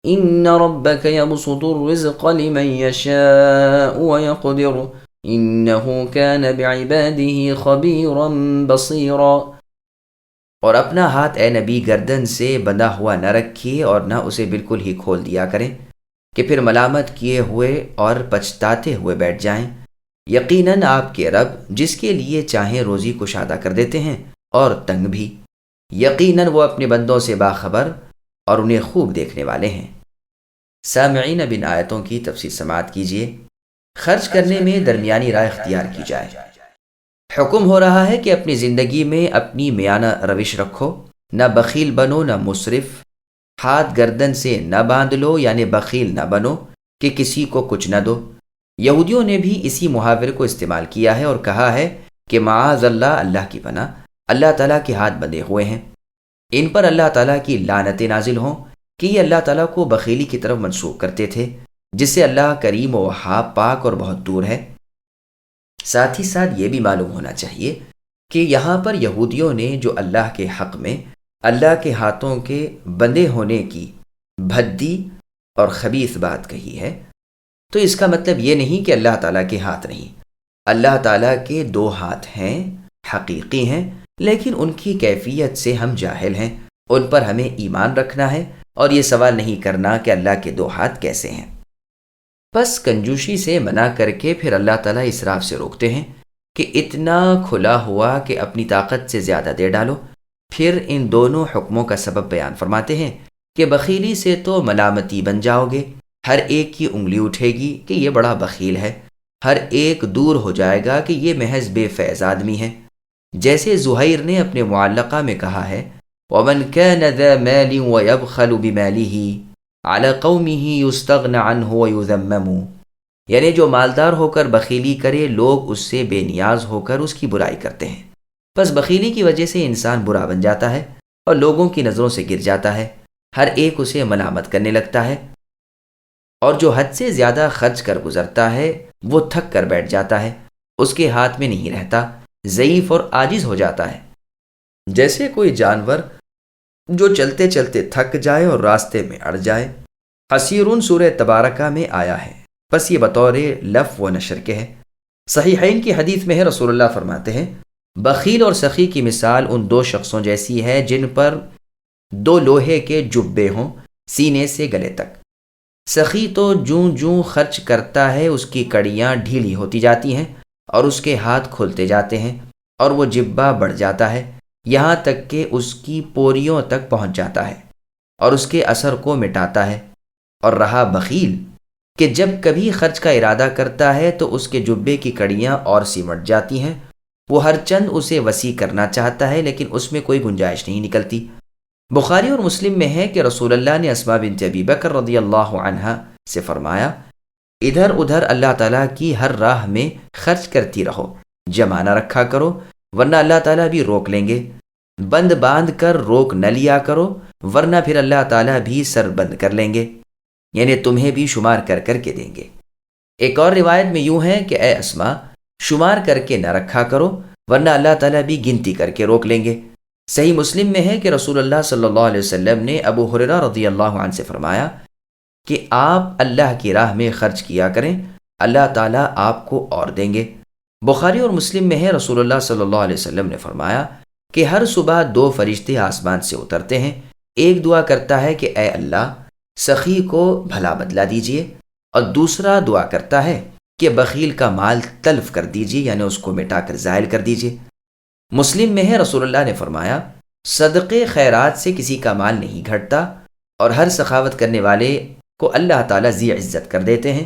إن ربك يبسط الرزق لمن يشاء ويقدر إنه كان بعباده خبيرا بصيرا۔ اور اپنا ہاتھ اے نبی گردن سے بندھا ہوا نہ رکھیے اور نہ اسے بالکل ہی کھول دیا کریں کہ پھر ملامت کیے ہوئے اور پچھتاتے ہوئے بیٹھ جائیں۔ یقیناً آپ کے رب جس کے لیے چاہیں روزی کشادہ کر دیتے ہیں اور تنگ بھی، یقیناً وہ اپنے بندوں سے باخبر اور انہیں خوب دیکھنے والے ہیں۔ سامعین، اب ان آیتوں کی تفسیر سماعت کیجیے۔ خرچ کرنے میں درمیانی رائے اختیار کی جائے۔ حکم ہو رہا ہے کہ اپنی زندگی میں اپنی میانہ روش رکھو، نہ بخیل بنو نہ مسرف، ہاتھ گردن سے نہ باندھ لو یعنی بخیل نہ بنو کہ کسی کو کچھ نہ دو۔ یہودیوں نے بھی اسی محاورے کو استعمال کیا ہے اور کہا ہے کہ معاذ اللہ، اللہ کی پناہ، اللہ تعالیٰ کے ہاتھ بندھے ہوئے ہیں، ان پر اللہ تعالیٰ کی لعنتیں نازل ہوں، کہ یہ اللہ تعالیٰ کو بخیلی کی طرف منسوخ کرتے تھے، جس سے اللہ کریم و وہاب، پاک اور بہت دور ہے۔ ساتھ ہی ساتھ یہ بھی معلوم ہونا چاہیے کہ یہاں پر یہودیوں نے جو اللہ کے حق میں اللہ کے ہاتھوں کے بندے ہونے کی بھدی اور خبیث بات کہی ہے، تو اس کا مطلب یہ نہیں کہ اللہ تعالیٰ کے ہاتھ نہیں۔ اللہ تعالیٰ کے 2 ہاتھ ہیں، حقیقی ہیں، لیکن ان کی کیفیت سے ہم جاہل ہیں، ان پر ہمیں ایمان رکھنا ہے اور یہ سوال نہیں کرنا کہ اللہ کے 2 ہاتھ کیسے ہیں۔ بس کنجوشی سے منع کر کے پھر اللہ تعالیٰ اسراف سے روکتے ہیں کہ اتنا کھلا ہوا کہ اپنی طاقت سے زیادہ دے ڈالو۔ پھر ان دونوں حکموں کا سبب بیان فرماتے ہیں کہ بخیلی سے تو ملامتی بن جاؤ گے، ہر ایک کی انگلی اٹھے گی کہ یہ بڑا بخیل ہے، ہر ایک دور ہو جائے گا کہ یہ محض بے فیض آدمی ہے۔ جیسے زہیر نے اپنے معلقہ میں کہا ہے وَمَنْ كَانَ ذَا مَالٍ وَيَبْخَلُ بِمَالِهِ عَلَى قَوْمِهِ يُسْتَغْنَ عَنْهُ وَيُذَمَّمُ، یعنی جو مالدار ہو کر بخیلی کرے لوگ اس سے بے نیاز ہو کر اس کی برائی کرتے ہیں، بس بخیلی کی وجہ سے انسان برا بن جاتا ہے اور لوگوں کی نظروں سے گر جاتا ہے، ہر ایک اسے ملامت کرنے لگتا ہے، اور جو حد سے زیادہ خرچ کر گزرتا ہے وہ تھک کر بیٹھ جاتا ہے، اس کے ہاتھ میں نہیں رہتا، ضعیف اور عاجز ہو جاتا ہے، جیسے کوئی جانور جو چلتے چلتے تھک جائے اور راستے میں اڑ جائے۔ حسیرون سورہ تبارکہ میں آیا ہے، بس یہ بطور لف و نشر کے ہے۔ صحیحین کی حدیث میں ہے، رسول اللہ فرماتے ہیں بخیل اور سخی کی مثال ان دو شخصوں جیسی ہے جن پر دو لوہے کے جبے ہوں سینے سے گلے تک۔ سخی تو جوں جوں خرچ کرتا ہے اس کی کڑیاں ڈھیلی ہوتی جاتی ہیں اور اس کے ہاتھ کھلتے جاتے ہیں اور وہ جبہ بڑھ جاتا ہے یہاں تک کہ اس کی پوریوں تک پہنچ جاتا ہے اور اس کے اثر کو مٹاتا ہے۔ اور رہا بخیل کہ جب کبھی خرچ کا ارادہ کرتا ہے تو اس کے جبے کی کڑیاں اور سمٹ جاتی ہیں، وہ ہر چند اسے وسیع کرنا چاہتا ہے لیکن اس میں کوئی گنجائش نہیں نکلتی۔ بخاری اور مسلم میں ہے کہ رسول اللہ نے اسماء بنت ابی بکر رضی اللہ عنہا سے فرمایا ادھر ادھر اللہ تعالیٰ کی ہر راہ میں خرچ کرتی رہو، جمع نہ رکھا کرو ورنہ اللہ تعالیٰ بھی روک لیں گے، بند باندھ کر روک نہ لیا کرو ورنہ پھر اللہ تعالیٰ بھی سر بند کر لیں گے، یعنی تمہیں بھی شمار کر کر کے دیں گے۔ ایک اور روایت میں یوں ہے کہ اے اسماء شمار کر کے نہ رکھا کرو ورنہ اللہ تعالیٰ بھی گنتی کر کے روک لیں گے۔ صحیح مسلم میں ہے کہ رسول اللہ صلی اللہ علیہ وسلم نے ابو ہریرہ رضی اللہ عنہ سے فرمایا کہ آپ اللہ کی راہ میں خرچ کیا کریں، اللہ تعالیٰ آپ کو اور دیں گے۔ بخاری اور مسلم میں ہے رسول اللہ صلی اللہ علیہ وسلم نے فرمایا کہ ہر صبح دو فرشتے آسمان سے اترتے ہیں، ایک دعا کرتا ہے کہ اے اللہ سخی کو بھلا بدلا دیجئے، اور دوسرا دعا کرتا ہے کہ بخیل کا مال تلف کر دیجئے، یعنی اس کو مٹا کر زائل کر دیجئے۔ مسلم میں ہے رسول اللہ نے فرمایا صدقے خیرات سے کسی کا مال نہیں گھٹتا اور ہر سخاوت کرنے والے کو اللہ تعالیٰ ذی عزت کر دیتے ہیں،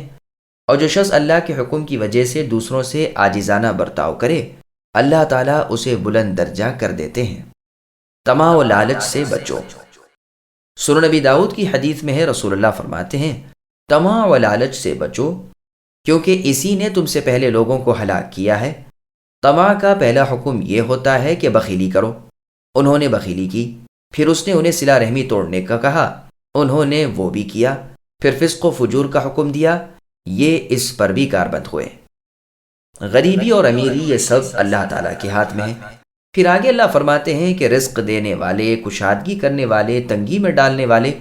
اور جو شخص اللہ کے حکم کی وجہ سے دوسروں سے عاجزانہ برتاؤ کرے اللہ تعالیٰ اسے بلند درجہ کر دیتے ہیں۔ طمع و لالچ سے بچو۔ سنن نبی داؤد کی حدیث میں ہے رسول اللہ فرماتے ہیں طمع و لالچ سے بچو کیونکہ اسی نے تم سے پہلے لوگوں کو ہلاک کیا ہے۔ طمع کا پہلا حکم یہ ہوتا ہے کہ بخیلی کرو، انہوں نے بخیلی کی، پھر اس نے انہیں صلہ رحمی توڑنے کا کہا، انہوں نے وہ بھی کیا، پھر فسق و فجور کا حکم دیا، یہ اس پر بھی کاربند ہوئے۔ غریبی اور امیری یہ سب اللہ تعالیٰ کے ہاتھ میں ہے۔ پھر آگے اللہ فرماتے ہیں کہ رزق دینے والے، کشادگی کرنے والے، تنگی میں ڈالنے والے،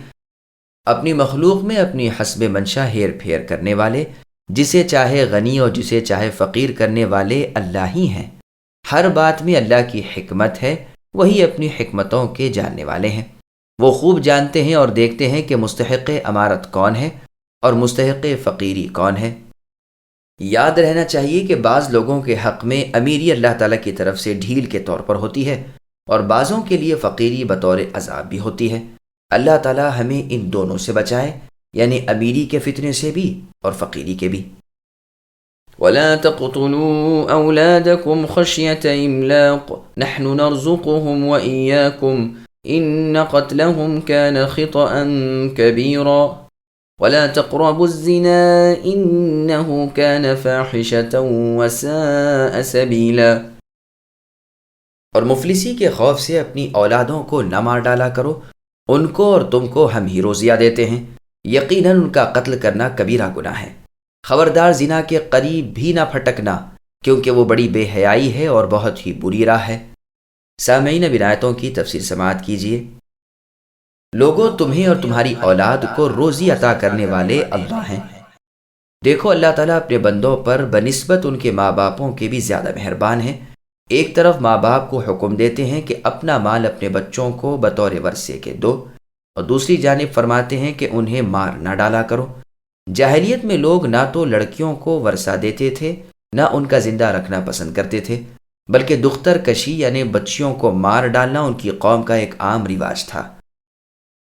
اپنی مخلوق میں اپنی حسب منشا ہیر پھیر کرنے والے، جسے چاہے غنی اور جسے چاہے فقیر کرنے والے اللہ ہی ہیں۔ ہر بات میں اللہ کی حکمت ہے، وہی اپنی حکمتوں کے جاننے والے ہیں۔ وہ خوب جانتے ہیں اور دیکھتے ہیں کہ مستحق امارت کون ہے اور مستحق فقیری کون ہے۔ یاد رہنا چاہیے کہ بعض لوگوں کے حق میں امیری اللہ تعالیٰ کی طرف سے ڈھیل کے طور پر ہوتی ہے اور بعضوں کے لیے فقیری بطور عذاب بھی ہوتی ہے۔ اللہ تعالیٰ ہمیں ان دونوں سے بچائے، یعنی امیری کے فتنے سے بھی اور فقیری کے بھی۔ ولا تقتلوا أولادكم خشية إملاق نحن نرزقهم وإياكم إن قتلهم كان خطأ كبيرا ولا تقربوا الزنا إنه كان فاحشة وساء سبيلا۔ اور مفلسی کے خوف سے اپنی اولادوں کو نہ مار ڈالا کرو، ان کو اور تم کو ہم ہی روزیاں دیتے ہیں، یقیناً ان کا قتل کرنا کبیرہ گناہ ہے۔ خبردار زنا کے قریب بھی نہ پھٹکنا کیونکہ وہ بڑی بے حیائی ہے اور بہت ہی بری راہ ہے۔ سامعین اب آیتوں کی تفسیر سماعت کیجیے۔ لوگوں تمہیں اور تمہاری اولاد کو روزی عطا کرنے والے اللہ ہیں۔ دیکھو اللہ تعالیٰ اپنے بندوں پر بنسبت ان کے ماں باپوں کے بھی زیادہ مہربان ہیں۔ ایک طرف ماں باپ کو حکم دیتے ہیں کہ اپنا مال اپنے بچوں کو بطور ورثے کے دو، اور دوسری جانب فرماتے ہیں کہ انہیں مار نہ ڈالا کرو۔ جاہلیت میں لوگ نہ تو لڑکیوں کو ورثہ دیتے تھے نہ ان کا زندہ رکھنا پسند کرتے تھے، بلکہ دختر کشی یعنی بچیوں کو مار ڈالنا ان کی قوم کا ایک عام رواج تھا۔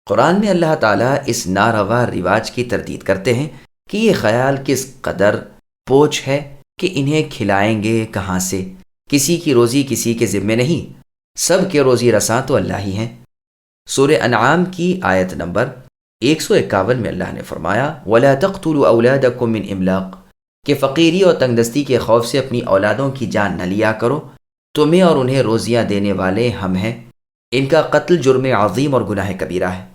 قرآن میں اللہ تعالیٰ اس ناروا رواج کی تردید کرتے ہیں کہ یہ خیال کس قدر پوچھ ہے کہ انہیں کھلائیں گے کہاں سے، کسی کی روزی کسی کے ذمے نہیں، سب کے روزی رساں تو اللہ ہی ہیں۔ سورہ انعام کی آیت نمبر 151 میں اللہ نے فرمایا وَلَا تَقْتُلُوا أَوْلَادَكُم مِّنْ إِمْلَاقٍ کہ فقیری اور تنگ دستی کے خوف سے اپنی اولادوں کی جان نہ لیا کرو، تمہیں اور انہیں روزیاں دینے والے ہم ہیں، ان کا قتل جرم عظیم اور گناہ کبیرہ ہے۔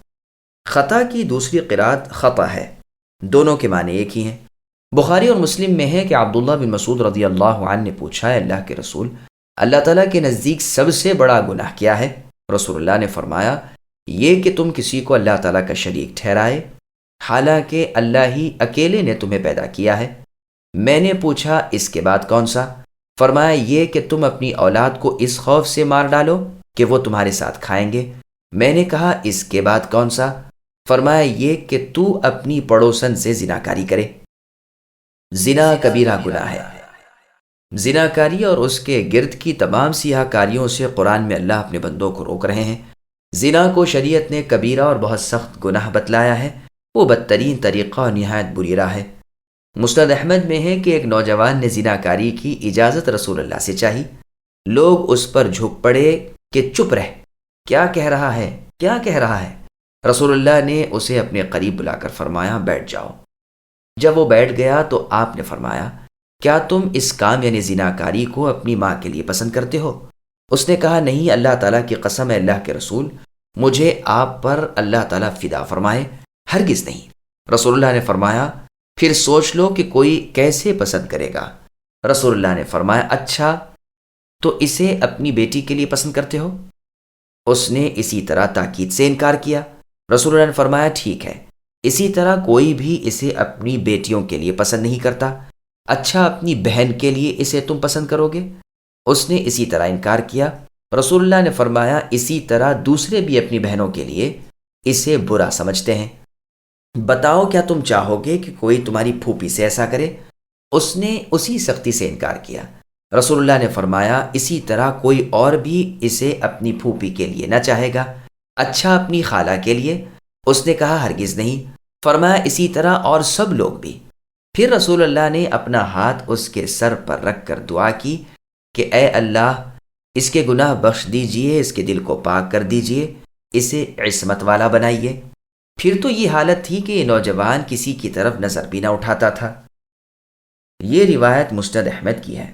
خطا کی دوسری قرات خطا ہے، دونوں کے معنی ایک ہی ہیں۔ بخاری اور مسلم میں ہے کہ عبداللہ بن مسعود رضی اللہ عنہ نے پوچھا، ہے اللہ کے رسول، اللہ تعالیٰ کے نزدیک سب سے بڑا گناہ کیا ہے؟ رسول اللہ نے فرمایا، یہ کہ تم کسی کو اللہ تعالیٰ کا شریک ٹھہرائے، حالانکہ اللہ ہی اکیلے نے تمہیں پیدا کیا ہے۔ میں نے پوچھا اس کے بعد کون سا؟ فرمایا یہ کہ تم اپنی اولاد کو اس خوف سے مار ڈالو کہ وہ تمہارے ساتھ کھائیں گے۔ میں نے کہا اس کے بعد کون سا؟ فرمایا یہ کہ تو اپنی پڑوسن سے زناکاری کرے۔ زنا کبیرہ گناہ ہے۔ زناکاری اور اس کے گرد کی تمام سیاہ کاریوں سے قرآن میں اللہ اپنے بندوں کو روک رہے ہیں۔ زنا کو شریعت نے کبیرہ اور بہت سخت گناہ بتلایا ہے، وہ بدترین طریقہ اور نہایت بری راہ ہے۔ مسند احمد میں ہے کہ ایک نوجوان نے زناکاری کی اجازت رسول اللہ سے چاہی، لوگ اس پر جھک پڑے کہ چپ رہ، کیا کہہ رہا ہے، کیا کہہ رہا ہے؟ رسول اللہ نے اسے اپنے قریب بلا کر فرمایا بیٹھ جاؤ۔ جب وہ بیٹھ گیا تو آپ نے فرمایا کیا تم اس کام یعنی زناکاری کو اپنی ماں کے لیے پسند کرتے ہو؟ اس نے کہا نہیں، اللہ تعالیٰ کی قسم ہے اللہ کے رسول، مجھے آپ پر اللہ تعالیٰ فدا فرمائے، ہرگز نہیں۔ رسول اللہ نے فرمایا پھر سوچ لو کہ کوئی کیسے پسند کرے گا۔ رسول اللہ نے فرمایا اچھا تو اسے اپنی بیٹی کے لیے پسند کرتے ہو؟ اس نے اسی طرح تاکید سے انکار کیا۔ رسول اللہ نے فرمایا ٹھیک ہے، اسی طرح کوئی بھی اسے اپنی بیٹیوں کے لیے پسند نہیں کرتا، اچھا اپنی بہن کے لیے اسے تم پسند کرو گے؟ اس نے اسی طرح انکار کیا۔ رسول اللہ نے فرمایا اسی طرح دوسرے بھی اپنی بہنوں کے لیے اسے برا سمجھتے ہیں، بتاؤ کیا تم چاہو گے کہ کوئی تمہاری پھوپھی سے ایسا کرے؟ اس نے اسی سختی سے انکار کیا۔ رسول اللہ نے فرمایا اسی طرح کوئی اور بھی اسے اپنی پھوپھی کے لیے نہ چاہے گا، اچھا اپنی خالہ کے لیے؟ اس نے کہا ہرگز نہیں۔ فرمایا اسی طرح اور سب لوگ بھی۔ پھر رسول اللہ نے اپنا ہاتھ اس کے سر پر رکھ کر دعا کی کہ اے اللہ اس کے گناہ بخش دیجئے، اس کے دل کو پاک کر دیجئے، اسے عصمت والا بنائیے۔ پھر تو یہ حالت تھی کہ یہ نوجوان کسی کی طرف نظر بھی نہ اٹھاتا تھا۔ یہ روایت مسند احمد کی ہے۔